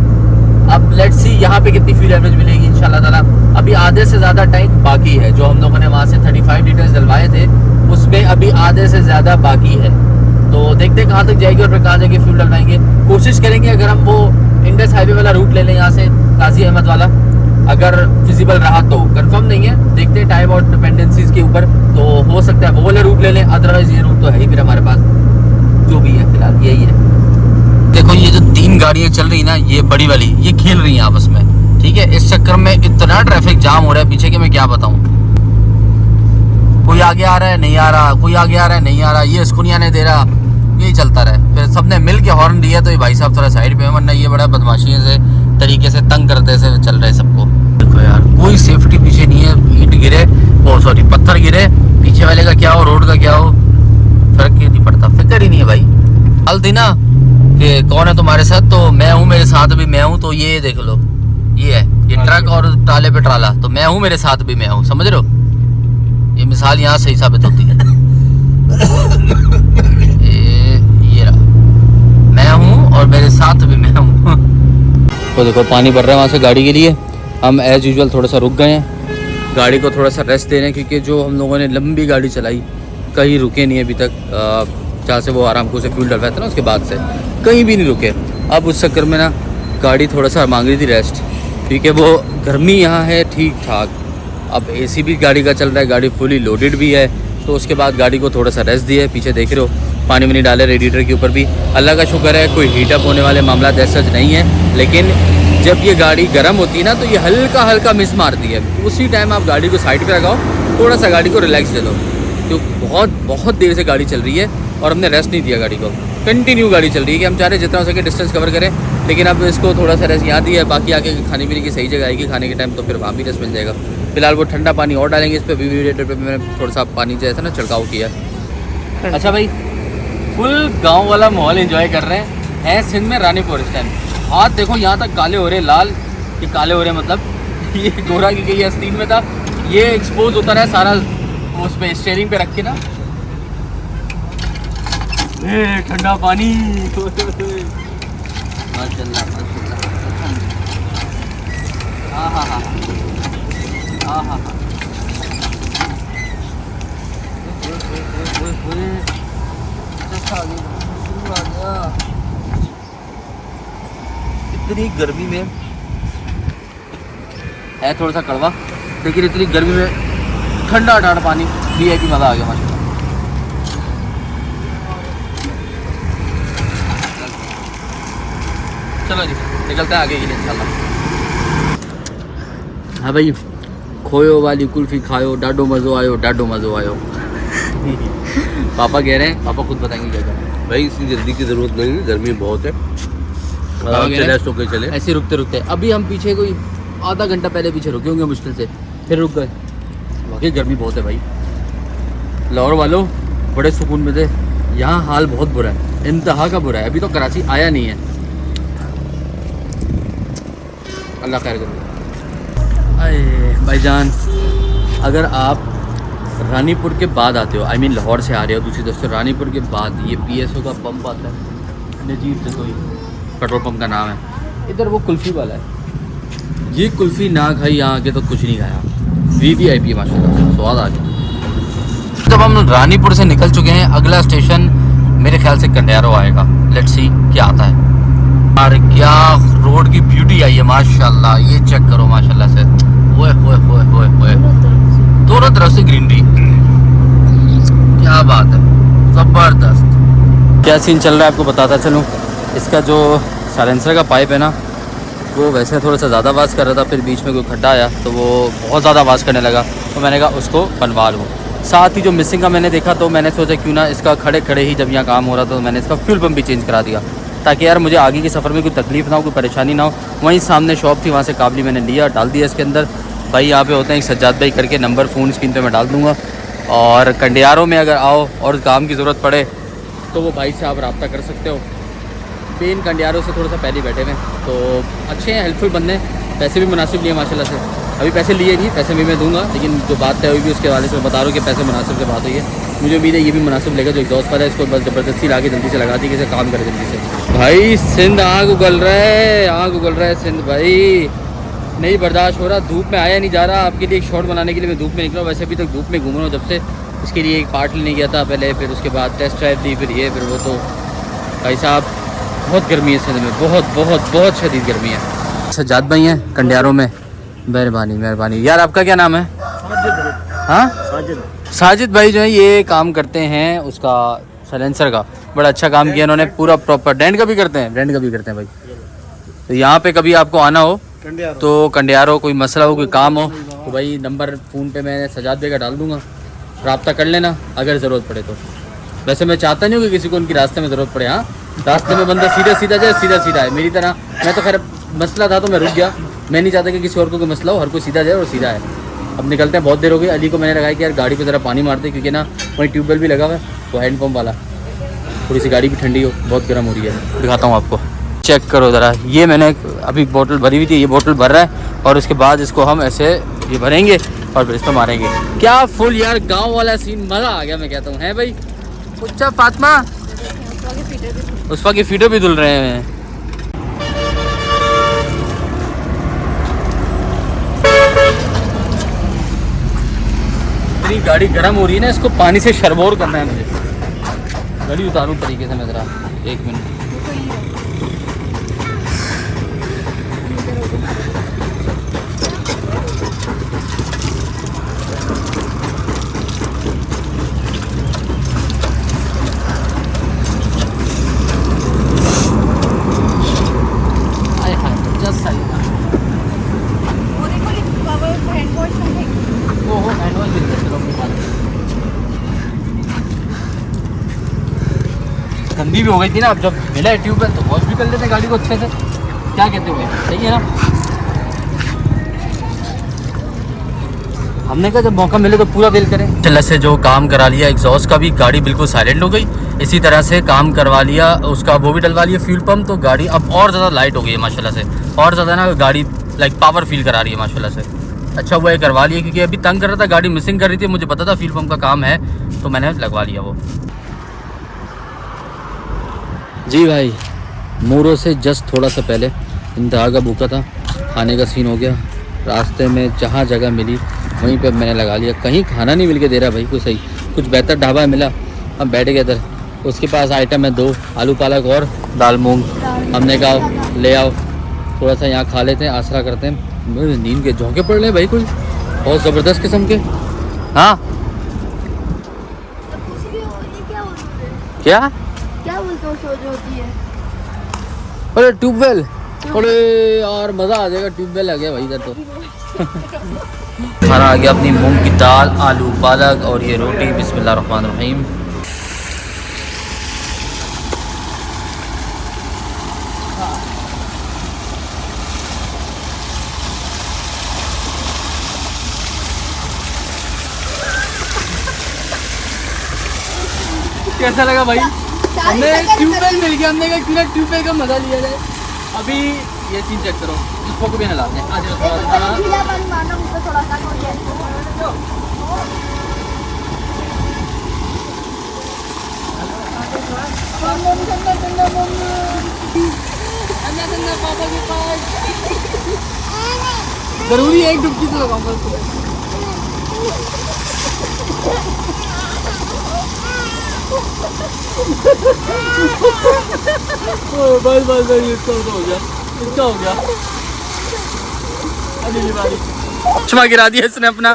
अब लेट्स सी यहाँ पे कितनी फ्यूल एवरेज मिलेगी इंशाल्लाह ताला। अभी आधे से ज़्यादा टैंक बाकी है, जो हम लोगों ने वहाँ से 35 लीटर्स डलवाए थे उसमें अभी आधे से ज़्यादा बाकी है। तो देखते हैं कहाँ तक जाएगी और फिर कहाँ जाके फ्यूल डलवाएंगे। कोशिश करेंगे अगर हम वो इंडस हाईवे वाला रूट ले लें यहाँ से काजी अहमद वाला, अगर फिजिबल रहा तो, कंफर्म नहीं है, देखते हैं टाइम और डिपेंडेंसीज के ऊपर, तो हो सकता है वो वाला रूट ले लें, अदरवाइज ये रूट तो है ही फिर हमारे पास, जो भी है फिलहाल यही है। देखो ये जो 3 गाड़ियाँ चल रही ना, ये बड़ी वाली, ये खेल रही हैं आपस में, ठीक है। इस चक्कर में इतना ट्रैफिक जाम हो रहा है पीछे के मैं क्या बताऊँ। कोई आगे आ रहा है नहीं आ रहा, कोई आगे आ रहा है नहीं आ रहा, ये इसको नहीं आने दे रहा, यही चलता रहे। फिर सबने मिल के हॉर्न दिया तो ये भाई साहब थोड़ा साइड पे, वरना ये बड़ा बदमाशी से तरीके से तंग करते से चल रहे सबको। देखो यार कोई सेफ्टी पीछे नहीं है, ईंट गिरे, वो सॉरी पत्थर गिरे, पीछे वाले का क्या हो, रोड का क्या हो, फर्क ही नहीं पड़ता, फिक्र ही नहीं है भाई। हाल थी ना कि कौन है तुम्हारे साथ, तो मैं हूँ, मेरे साथ भी मैं हूँ। तो ये देख लो, ये है, ये ट्रक और ट्राले पे ट्राला, तो मैं हूँ, मेरे साथ भी मैं हूँ, समझ रहे हो। ये मिसाल यहाँ सही साबित होती है। ये रहा, मैं हूँ और मेरे साथ भी मैं हूँ। तो देखो पानी भर रहा है वहाँ से गाड़ी के लिए। हम एज़ यूजुअल थोड़ा सा रुक गए हैं, गाड़ी को थोड़ा सा रेस्ट दे रहे हैं, क्योंकि जो हम लोगों ने लंबी गाड़ी चलाई कहीं रुके नहीं अभी तक। जहाँ से वो आरामको से फ्यूल डलवाया था ना, उसके बाद से कहीं भी नहीं रुके। अब उस चक्कर में ना गाड़ी थोड़ा सा मांग रही थी रेस्ट, क्योंकि वो गर्मी यहाँ है ठीक ठाक। अब एसी भी गाड़ी का चल रहा है, गाड़ी फुली लोडेड भी है, तो उसके बाद गाड़ी को थोड़ा सा रेस्ट दिया है। पीछे देख रहे हो पानी वानी डाले रेडिएटर के ऊपर भी। अल्लाह का शुक्र है कोई हीटअप होने वाले मामला ऐसा नहीं है, लेकिन जब ये गाड़ी गर्म होती है ना तो ये हल्का हल्का मिस मारती है। उसी टाइम आप गाड़ी को साइड पे लगाओ, थोड़ा सा गाड़ी को रिलैक्स दे दो, तो बहुत देर से गाड़ी चल रही है और हमने रेस्ट नहीं दिया गाड़ी को। कंटिन्यू गाड़ी चल रही है कि हम चाह रहे जितना हो सके डिस्टेंस कवर करें, लेकिन अब इसको थोड़ा सा रेस्ट यहाँ दिया है। बाकी आके खाने पीने की सही जगह आएगी खाने के टाइम, तो फिर वहाँ भी रेस्ट मिल जाएगा। फिलहाल वो ठंडा पानी और डालेंगे इस पर, रेडिएटर पे मैंने थोड़ा सा पानी जैसा ना छिड़काव किया। अच्छा भाई, फुल गांव वाला माहौल एंजॉय कर रहे हैं सिंध में रानीपुर इस टाइम। हाथ देखो यहाँ तक काले हो रहे, लाल ये काले हो रहे मतलब ये गोरा की ये आस्तीन में था, ये एक्सपोज होता रहा सारा उस पे स्टीयरिंग पे रख के ना। ठंडा पानी माशाल्लाह माशाल्लाह। हाँ हाँ हाँ हाँ हाँ हाँ। इतनी गर्मी में है थोड़ा सा कड़वा, लेकिन इतनी गर्मी में ठंडा ठंडा पानी VIP मज़ा आ गया माशाल्लाह। चलो जी निकलते हैं आगे के लिए इंशाल्लाह। हाँ भाई, खोयो वाली कुल्फी खायो, डाडो मज़ो आयो, डाडो मज़ो आयो। पापा कह रहे हैं, पापा खुद बताएंगे क्या कह रहे हैं। भाई इतनी जल्दी की जरूरत नहीं है, गर्मी बहुत है, आराम से रेस्ट होकर चले। ऐसे रुकते रुकते अभी हम पीछे कोई आधा घंटा पहले पीछे रुके होंगे मुश्किल से, फिर रुक गए। वाकई गर्मी बहुत है भाई। लाहौर वालों बड़े सुकून में थे, यहाँ हाल बहुत बुरा है, इंतहा का बुरा है। अभी तो कराची आया नहीं है, अल्लाह खैर करे। अरे भाईजान, अगर आप रानीपुर के बाद आते हो, I mean लाहौर से आ रहे हो दूसरी तरफ से, रानीपुर के बाद ये PSO का पंप आता है, नजीब जसोई पेट्रोल पंप का नाम है। इधर वो कुल्फ़ी वाला है, ये कुल्फ़ी ना खाई यहाँ आके तो कुछ नहीं खाया। VVIP माशाल्लाह, स्वाद आ गया। जब हम रानीपुर से निकल चुके हैं, अगला स्टेशन मेरे ख्याल से कंडियारो आएगा। लेट्स सी क्या आता है। और क्या रोड की ब्यूटी आई है माशाल्लाह, ये चेक करो माशाल्लाह से। ओए होए होए होए होए, दोनों तरफ से ग्रीनरी, क्या बात है, ज़बरदस्त। क्या सीन चल रहा है आपको बताता चलूँ। इसका जो साइलेंसर का पाइप है ना, वो वैसे थोड़ा सा ज़्यादा आवाज़ कर रहा था, फिर बीच में कोई खड्डा आया तो वो बहुत ज़्यादा आवाज़ करने लगा, तो मैंने कहा उसको बनवा लूँ। साथ ही जो मिसिंग का मैंने देखा, तो मैंने सोचा क्यों ना इसका खड़े खड़े ही जब यहाँ काम हो रहा था, तो मैंने इसका फ्यूल पम्प भी चेंज करा दिया, ताकि यार मुझे आगे के सफ़र में कोई तकलीफ़ ना हो, कोई परेशानी ना हो। वहीं सामने शॉप थी, वहाँ से काबली मैंने लिया, डाल दिया इसके अंदर। भाई यहाँ पे होते हैं एक सज्जाद भाई करके, नंबर फ़ोन स्क्रीन पे मैं डाल दूँगा। और कंडियारों में अगर आओ और काम की ज़रूरत पड़े तो वो भाई से आप रब्ता कर सकते हो। पेन कंडियारों से थोड़ा सा पहले बैठे हुए, तो अच्छे हैं, हेल्पफुल बंदे हैं, पैसे भी मुनासिब लिए माशाल्लाह से। अभी पैसे लिए नहीं, पैसे भी मैं दूंगा, लेकिन जो बात है अभी भी उसके वाले से मैं बता रहा हूँ कि पैसे मुनासिब से बात हुई है। मुझे उम्मीद है ये भी मुनासिब लेगा। जो एग्जॉस्ट पर है इसको बस ज़बरदस्ती ला के जल्दी से लगा दी कि इसे काम करे जल्दी से। भाई सिंध आग उगल रहा है, आग उगल रहा है सिंध भाई, नहीं बर्दाश्त हो रहा। धूप में आया नहीं जा रहा। आपके लिए एक शॉट बनाने के लिए मैं धूप में निकला हूँ। वैसे अभी तक धूप में घूम रहा हूँ जब से। इसके लिए एक पार्ट लेने गया था पहले, फिर उसके बाद टेस्ट ड्राइव दी, फिर ये फिर वो। तो भाई साहब बहुत गर्मी है सिंध में, बहुत बहुत बहुत शदीद गर्मी है। सज्जाद भाई हैं कंडियारों में, मेहरबानी मेहरबानी। यार आपका क्या नाम है? हाँ साजिद भाई जो है ये काम करते हैं उसका साइलेंसर का, बड़ा अच्छा काम किया इन्होंने, पूरा प्रॉपर। डेंट का भी करते हैं, डेंट का भी करते हैं भाई। तो यहाँ पे कभी आपको आना हो तो कंडियारो, कोई मसला हो, कोई काम हो, तो भाई नंबर फ़ोन पे मैं सजाद भाई का डाल दूँगा, रब्ता कर लेना अगर ज़रूरत पड़े तो। वैसे मैं चाहता नहीं हूँ कि किसी को उनकी रास्ते में ज़रूरत पड़े। हाँ, रास्ते में बंदा सीधा सीधा जाए, सीधा सीधा है मेरी तरह। मैं तो खैर मसला था तो मैं रुक गया, मैं नहीं चाहता कि किसी और को कोई मसला हो, हर कोई सीधा जाए और सीधा है। अब निकलते हैं, बहुत देर हो गई। अली को मैंने लगाया कि यार गाड़ी पे ज़रा पानी मारते, क्योंकि ना वहीं ट्यूबवेल भी लगा हुआ है, वो हैंड पम्प वाला, थोड़ी सी गाड़ी भी ठंडी हो, बहुत गर्म हो रही है। दिखाता हूँ आपको, चेक करो ज़रा। ये मैंने अभी बोतल भरी हुई थी, ये बोतल भर रहा है, और उसके बाद इसको हम ऐसे ये भरेंगे और फिर इस पर मारेंगे। क्या फुल यार गाँव वाला सीन, मज़ा आ गया मैं कहता हूँ। है भाई अच्छा फातिमा, उस्फा के फीडर भी धुल रहे हैं। मेरी गाड़ी गर्म हो रही है ना, इसको पानी से शरबोर करना है मुझे। गाड़ी उतारूं तरीके से मैं जरा, 1 मिनट। गंदी भी हो गई थी ना, अब जब मिला है ट्यूबवेल तो वॉश भी कर लेते हैं गाड़ी को अच्छे से। क्या कहते हो, सही है ना? हमने कहा जब मौका मिले तो पूरा बिल करें। चल से जो काम करा लिया एग्जॉस्ट का भी, गाड़ी बिल्कुल साइलेंट हो गई। इसी तरह से काम करवा लिया उसका, वो भी डलवा लिया फ्यूल पम्प, तो गाड़ी अब और ज़्यादा लाइट हो गई है माशाल्लाह से। और ज़्यादा ना गाड़ी लाइक पावर फील करा रही है माशाल्लाह से। अच्छा वो ये करवा लिया, क्योंकि अभी तंग कर रहा था, गाड़ी मिसिंग कर रही थी। मुझे पता था फ्यूल पम्प का काम है तो मैंने लगवा लिया वो। जी भाई, मोरो से जस्ट थोड़ा सा पहले इंतहा का भूखा था, खाने का सीन हो गया। रास्ते में जहाँ जगह मिली वहीं पे मैंने लगा लिया। कहीं खाना नहीं मिल के दे रहा भाई कोई सही, कुछ बेहतर ढाबा मिला, हम बैठ गए इधर। उसके पास आइटम है 2, आलू पालक और दाल मूंग। हमने कहा ले आओ, थोड़ा सा यहाँ खा लेते हैं, आसरा करते हैं। मेरे नींद के झोंके पड़ रहे हैं भाई कुछ बहुत ज़बरदस्त किस्म के। हाँ क्या क्या बोलते हो, सो जो होती है? अरे ट्यूबवेल, अरे यार मज़ा आ जाएगा, ट्यूबवेल आ गया भाई इधर तो। खाना आ गया, अपनी मूंग की दाल, आलू पालक और ये रोटी। बिस्मिल्लाहिर्रहमानिर्रहीम। कैसा लगा भाई? हमने ट्यूबवेल मिल गया, हमने कहा क्यों ना ट्यूबवेल का मजा लिया जाए। अभी ये सीन चेक करो, इसको को भी नहलाते हैं। आज जरूरी है, एक डुबकी तो लगाऊंगा उसको। बस बस बस, इसका हो गया, इसका हो गया। अगली बारी चश्मा गिरा दिया इसने अपना।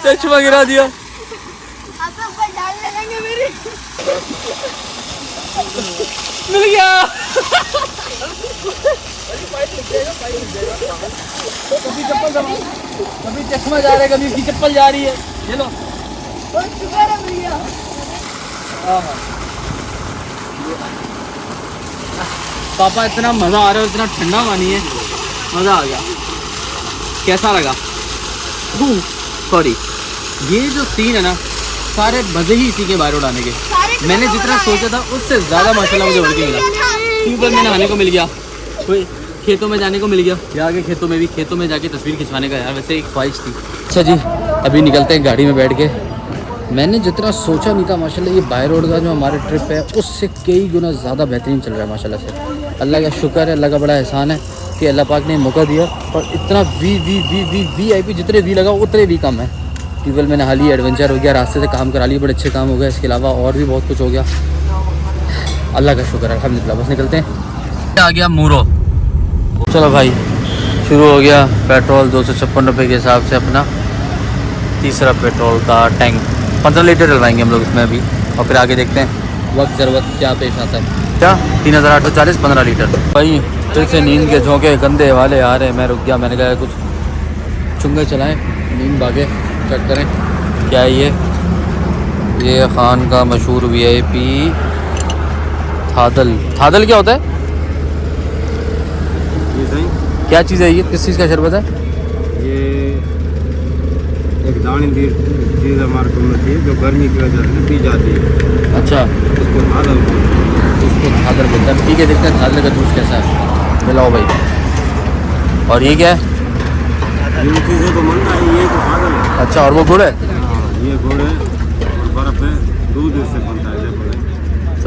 चश्मा गिरा दिया। मिल गया। कभी चप्पल दबा, कभी चश्मा जा रहा है, कभी इसकी चप्पल जा रही है। ये लो पापा, इतना मज़ा आ रहा है, इतना ठंडा पानी है, मज़ा आ गया। कैसा लगा? सॉरी, ये जो सीन है ना, सारे मज़े ही इसी के बाहर उड़ाने के। मैंने जितना सोचा था उससे ज़्यादा माशाल्लाह मुझे उड़ के मिला। ट्यूबवेल में नहाने को मिल गया, कोई खेतों में जाने को मिल गया, या आगे खेतों में भी, खेतों में जाके तस्वीर खिंचवाने का यार वैसे एक ख्वाहिश थी। अच्छा जी, अभी निकलते हैं गाड़ी में बैठ के। मैंने जितना सोचा नहीं था माशाल्लाह, ये बाय रोड का जो हमारा ट्रिप है उससे कई गुना ज़्यादा बेहतरीन चल रहा है माशाल्लाह से। अल्लाह का शुक्र है, अल्लाह का बड़ा एहसान है कि अल्लाह पाक ने मौका दिया। और इतना VIP जितने वी लगा उतने भी कम है। ट्यूबवेल में नहा ली, एडवेंचर हो गया, रास्ते से काम करा लिए, बड़े अच्छे काम हो गए। इसके अलावा और भी बहुत कुछ हो गया, अल्लाह का शुक्र है, अल्हम्दुलिल्लाह। बस निकलते हैं। आ गया मूरो। चलो भाई, शुरू हो गया। पेट्रोल 256 रुपये के हिसाब से अपना तीसरा पेट्रोल का टैंक, 15 लीटर डलवाएंगे हम लोग इसमें अभी। और फिर आगे देखते हैं वक्त ज़रूरत क्या पेश आता है। क्या 3840 15 लीटर। भाई फिर से नींद के झोंके गंदे वाले आ रहे हैं। मैं रुक गया, मैंने कहा कुछ चुंगे चलाएं, नींद भागे। चेक करें क्या है ये खान का मशहूर VIP थादल। थादल क्या होता है? ये सही क्या चीज़ है ये? किस चीज़ का शरबत है ये? एक दानेदार चीज़ हमारे को मिलती है जो गर्मी की वजह से पी जाती है। अच्छा, उसको थादल बोलते हैं। उसको थादल बोलते हैं। ठीक है, देखते हैं थादल का जूस कैसा है। मिलाओ भाई। और ये क्या है? इन चीज़ों को मिलता है, ये तो थादल है। अच्छा, और वो गुड़ है? हाँ, ये गुड़ है और बर्फ़ है।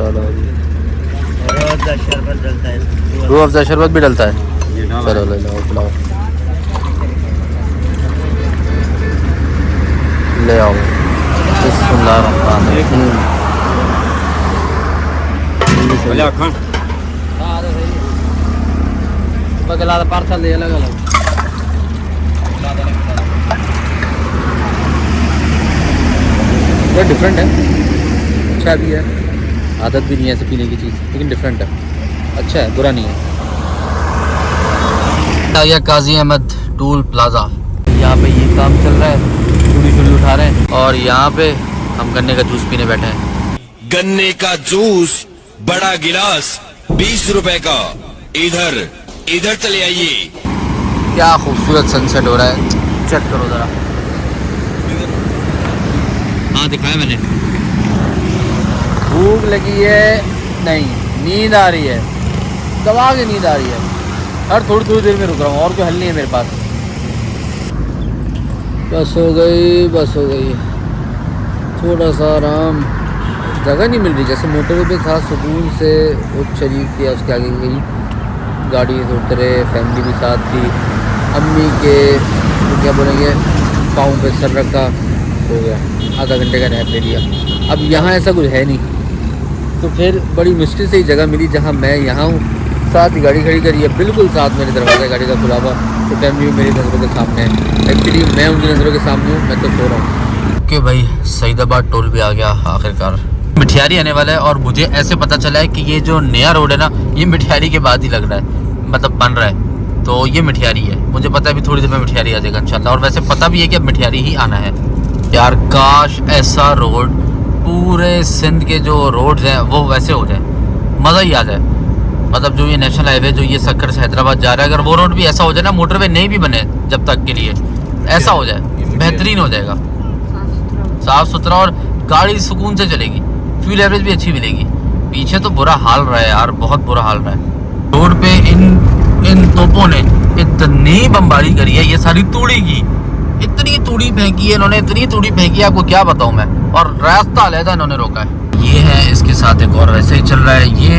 चलो जी, रूह अफ़ज़ा शरबत डलता है। रूह अफ़ज़ा शरबत भी डलता है। ये डाला चलो है। ले लो, पिलाओ, ले आओ। बिस्मिल्लाहिर्रहमानिर्रहीम। भले खान बगला पार्सल ले अलग अलग। थोड़ा डिफरेंट है, अच्छा भी है, आदत भी नहीं है ऐसे पीने की चीज़, लेकिन डिफरेंट है, अच्छा है, बुरा नहीं है। आ गया काजी अहमद टूल प्लाजा। यहाँ पे ये काम चल रहा है, चूड़ी उठा रहे हैं और यहाँ पे हम गन्ने का जूस पीने बैठे हैं। गन्ने का जूस बड़ा गिलास 20 रुपए का, इधर चले आइए। क्या खूबसूरत सनसेट हो रहा है, चेक करो ज़रा। हाँ दिखाया मैंने। भूख लगी है नहीं, नींद आ रही है, दबा के नींद आ रही है। हर थोड़ी देर में रुक रहा हूँ, और कोई हल नहीं है मेरे पास। बस हो गई, बस हो गई। थोड़ा सा आराम, जगह नहीं मिल रही। जैसे मोटरवे पे था, सुकून से वो शरीफ किया, उसके आगे गई गाड़ी से उतरे, फैमिली भी साथ थी। अम्मी के क्या बोलेंगे, पाँव पे सर रखा, हो गया, आधा घंटे का नैप ले लिया। अब यहाँ ऐसा कुछ है नहीं, तो फिर बड़ी मुश्किल से ही जगह मिली जहाँ मैं यहाँ हूँ। साथ ही गाड़ी खड़ी करी है, बिल्कुल साथ मेरे दरवाज़ा गाड़ी का खुला हुआ, तो फैमिली भी मेरी नज़रों के सामने है। एक्चुअली मैं उनकी नज़रों के सामने हूँ, मैं तो सो रहा हूँ। ओके भाई, सईदाबाद टोल भी आ गया आखिरकार। मिठियारी आने वाला है और मुझे ऐसे पता चला है कि ये जो नया रोड है ना, ये मिठियारी के बाद ही लग रहा है, मतलब बन रहा है, तो ये मिठियारी है। मुझे पता है अभी थोड़ी देर में मिठियारी आ जाएगा इंशाल्लाह, और वैसे पता भी है कि अब मिठियारी ही आना है। यार काश ऐसा रोड पूरे सिंध के जो रोड्स हैं वो वैसे हो जाए, मज़ा ही आ जाए। मतलब जो ये नेशनल हाईवे जो ये सक्कर से हैदराबाद जा रहा है, अगर वो रोड भी ऐसा हो जाए ना, मोटरवे नहीं भी बने जब तक के लिए, ऐसा हो जाए, बेहतरीन हो जाएगा, साफ़ सुथरा, और गाड़ी सुकून से चलेगी, फ्यूल एवरेज भी अच्छी मिलेगी। पीछे तो बुरा हाल रहा है यार, बहुत बुरा हाल रहा है रोड पे। इन तोपों ने इतनी बमबारी करी है, ये सारी तूड़ी की, इतनी तूड़ी फेंकी है इन्होंने, इतनी तूड़ी फेंकी है, आपको क्या बताऊं मैं। और रास्ता अलहदा इन्होंने रोका है। ये है, इसके साथ एक और वैसे ही चल रहा है। ये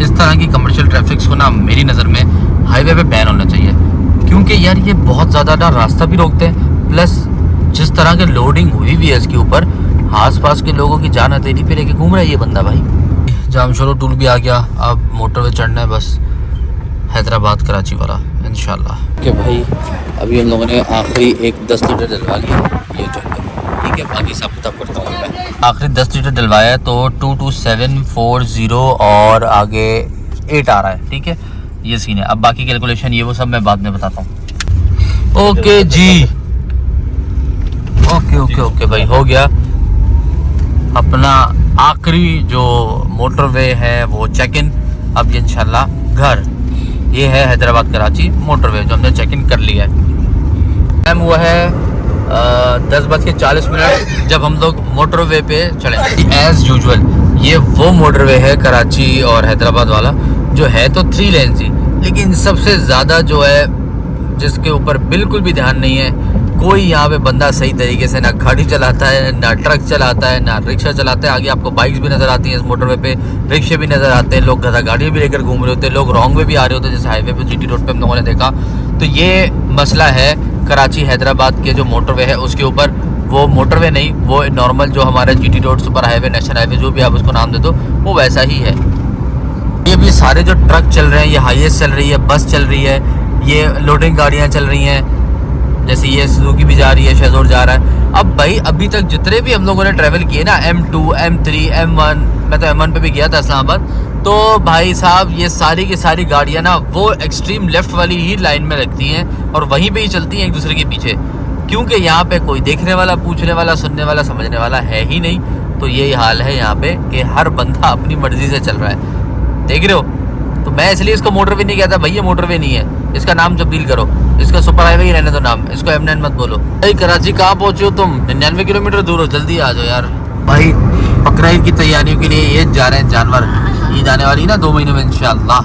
इस तरह की कमर्शियल ट्रैफिक्स को ना मेरी नज़र में हाईवे पे बैन होना चाहिए, क्योंकि यार ये बहुत ज़्यादा ना रास्ता भी रोकते हैं, प्लस जिस तरह की लोडिंग हुई हुई है इसके ऊपर, आसपास के लोगों की जान हथेली पे लेके घूम रहा है ये बंदा भाई। जामशोरो टूल भी आ गया, अब मोटरवे चढ़ना है बस, हैदराबाद कराची वाला इंशाल्लाह। कि भाई अभी हम लोगों ने आखिरी एक 10 लीटर डलवा लिया, ये जो ठीक है, बाकी सब तब करता हूँ मैं। आखिरी 10 लीटर डलवाया है, तो 22740 और आगे 8 आ रहा है, ठीक है, ये सीन है। अब बाकी कैलकुलेशन ये वो सब मैं बाद में बताता हूँ। ओके जी, ओके भाई, हो गया अपना आखिरी जो मोटरवे है वो चेक इन। अब ये इंशाल्लाह घर, ये है हैदराबाद कराची मोटरवे जो हमने चेक इन कर लिया है। टाइम हुआ है 10:40 जब हम लोग मोटरवे पे चढ़े। एज यूजुअल ये वो मोटरवे है कराची और हैदराबाद वाला, जो है तो 3 लेन सी, लेकिन सबसे ज़्यादा जो है जिसके ऊपर बिल्कुल भी ध्यान नहीं है कोई, यहाँ पे बंदा सही तरीके से ना गाड़ी चलाता है, ना ट्रक चलाता है, ना रिक्शा चलाता है। आगे आपको बाइक्स भी नज़र आती हैं इस मोटरवे पे, रिक्शे भी नज़र आते हैं, लोग गधा गाड़ी भी लेकर घूम रहे होते हैं, लोग रॉन्ग वे भी आ रहे होते हैं, जैसे हाईवे पे जीटी रोड पे हम लोगों ने देखा। तो ये मसला है कराची हैदराबाद के जो मोटरवे है उसके ऊपर। वो मोटरवे नहीं, वो नॉर्मल जो हमारा GT road, super highway, national highway, जो भी आप उसको नाम दे दो, वो वैसा ही है। ये भी सारे जो ट्रक चल रहे हैं, ये हाईएस्ट चल रही है, बस चल रही है, ये लोडिंग गाड़ियाँ चल रही हैं, जैसे ये सुजुकी भी जा रही है, शेजोर जा रहा है। अब भाई अभी तक जितने भी हम लोगों ने ट्रैवल किए ना, M2, M3, M1, मैं तो M1 पे भी गया था इस्लामाबाद, तो भाई साहब ये सारी की सारी गाड़ियाँ ना वो एक्सट्रीम लेफ्ट वाली ही लाइन में लगती हैं और वहीं पे ही चलती हैं एक दूसरे के पीछे, क्योंकि यहाँ पे कोई देखने वाला, पूछने वाला, सुनने वाला, समझने वाला है ही नहीं। तो यही हाल है यहाँ पे कि हर बंदा अपनी मर्जी से चल रहा है, देख रहे हो। तो मैं इसलिए इसको मोटरवे नहीं कहता भाई, ये मोटरवे नहीं है, इसका नाम तब्दील करो, इसका सुपर हाईवे ही रहने दो नाम, इसको M9 मत बोलो। भाई कराची कहाँ पहुँचे हो तुम? 99 किलोमीटर दूर हो, जल्दी आ जाओ यार। भाई बकरा ईद की तैयारियों के लिए ये जा रहे हैं जानवर, ईद आने वाली ना 2 महीने में इंशाल्लाह।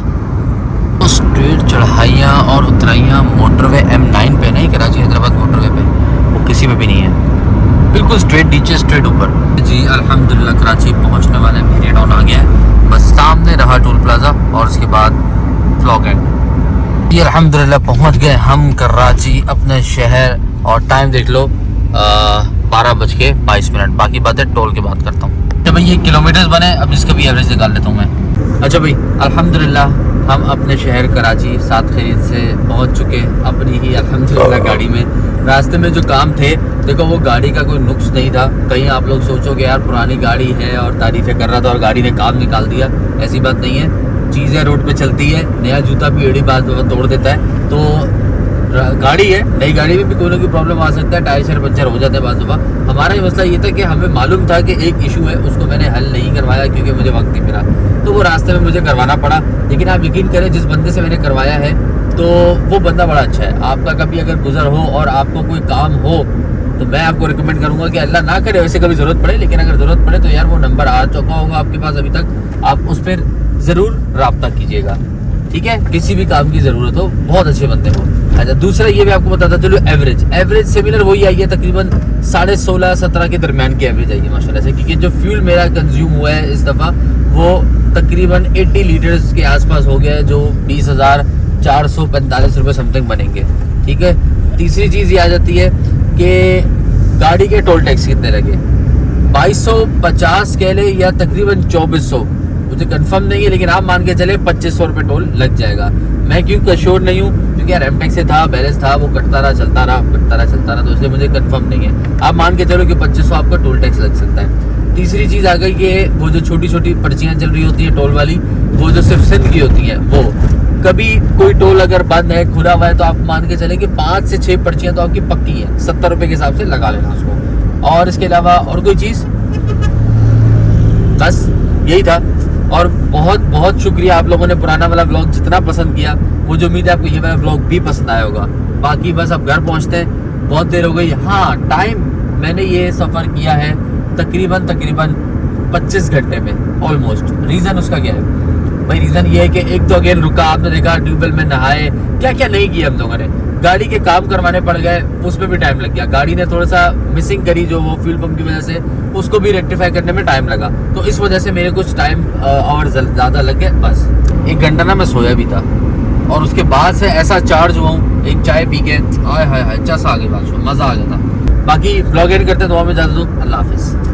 तो स्ट्रेट चढ़ाइयाँ और उतराइयाँ मोटरवे M9 पे नहीं, कराची हैदराबाद मोटरवे पे, वो किसी पे भी नहीं है, बिल्कुल स्ट्रेट नीचे स्ट्रेट ऊपर। जी अल्हम्दुलिल्लाह कराची पहुंचने वाले हैं, मेरी टाउन आ गया है, बस सामने रहा टोल प्लाजा और उसके बाद व्लॉग एंड। ये अल्हम्दुलिल्लाह पहुंच गए हम कराची अपने शहर और टाइम देख लो 12:22। बाकी बातें टोल के बात करता हूँ। अच्छा भाई ये किलोमीटर्स बने, अब इसका भी एवरेज निकाल लेता हूँ मैं। अच्छा भाई अल्हम्दुलिल्लाह हम अपने शहर कराची 7 खरीद से पहुँच चुके अपनी ही अल्हम्दुलिल्लाह गाड़ी में। रास्ते में जो काम थे देखो वो गाड़ी का कोई नुक्स नहीं था। कहीं आप लोग सोचोगे यार पुरानी गाड़ी है और तारीफ़ें कर रहा था और गाड़ी ने काम निकाल दिया, ऐसी बात नहीं है। चीज़ें रोड पे चलती है, नया जूता भी एड़ी बात तोड़ देता है। तो गाड़ी है, नई गाड़ी में भी कोई ना कोई प्रॉब्लम आ सकता है, टायर शायर पंचर हो जाते हैं बाज़ दफ़ा। हमारा ये मसला ये था कि हमें मालूम था कि एक इशू है, उसको मैंने हल नहीं करवाया क्योंकि मुझे वक्त नहीं मिला, तो वो रास्ते में मुझे करवाना पड़ा। लेकिन आप यकीन करें जिस बंदे से मैंने करवाया है तो वो बंदा बड़ा अच्छा है। आपका कभी अगर गुजर हो और आपको कोई काम हो तो मैं आपको रिकमेंड करूंगा कि अल्लाह ना करे वैसे कभी ज़रूरत पड़े, लेकिन अगर ज़रूरत पड़े तो यार वो नंबर आ चुका होगा आपके पास अभी तक, आप उस पर ज़रूर रब्ता कीजिएगा, ठीक है। किसी भी काम की ज़रूरत हो, बहुत अच्छे बंदे हो। अच्छा दूसरा ये भी आपको बताता चलो, एवरेज सिमिलर वही आई है, तकरीबन 16.5-17 के दरमियान की एवरेज आई है माशाल्लाह से, क्योंकि जो फ्यूल मेरा कंज्यूम हुआ है इस दफ़ा वो तकरीबन 80 लीटर्स के आसपास हो गया है, जो 20,445 रुपये समथिंग बनेंगे, ठीक है। तीसरी चीज़ ये आ जाती है कि गाड़ी के टोल टैक्स कितने लगे, 2250 कह ले या तकरीबन 2400, मुझे कंफर्म नहीं है, लेकिन आप मान के चले 2500 रुपये टोल लग जाएगा। मैं क्यों श्योर नहीं हूँ क्योंकि यार एमटेक्स से था, बैलेंस था, वो कटता रहा चलता रहा, तो इसलिए मुझे कंफर्म नहीं है। आप मान के चलो कि 2500 आपका टोल टैक्स लग सकता है। तीसरी चीज़ आ गई कि वो जो छोटी छोटी पर्चियाँ चल रही होती है टोल वाली, वो जो सिर्फ सिंध की होती हैं, वो कभी कोई टोल अगर बंद है खुला हुआ है तो आप मान के चले कि 5 से 6 पर्चियाँ तो आपकी पक्की हैं, 70 रुपये के हिसाब से लगा लेना उसको। और इसके अलावा और कोई चीज़, बस यही था। और बहुत बहुत शुक्रिया आप लोगों ने पुराना वाला व्लॉग जितना पसंद किया, मुझे उम्मीद है आपको ये वाला व्लॉग भी पसंद आया होगा। बाकी बस अब घर पहुंचते हैं, बहुत देर हो गई। हाँ टाइम मैंने ये सफ़र किया है तकरीबन 25 घंटे में ऑलमोस्ट। रीज़न उसका क्या है भाई, रीज़न ये है कि एक तो अगेन रुका, आपने देखा ट्यूबवेल में नहाए, क्या क्या नहीं किया हम लोगों ने, गाड़ी के काम करवाने पड़ गए, उसमें भी टाइम लग गया। गाड़ी ने थोड़ा सा मिसिंग करी जो वो फ्यूल पंप की वजह से, उसको भी रेक्टिफाई करने में टाइम लगा, तो इस वजह से मेरे कुछ टाइम और ज़्यादा लग गए। बस 1 घंटा ना मैं सोया भी था और उसके बाद से ऐसा चार्ज हुआ हूँ, एक चाय पी के हाय हाय हाय चस आ गई, बात मज़ा आ गया था। बाकी ब्लॉग एंड करते हैं, दुआ में ज़्यादा दो, अल्लाह हाफिज़।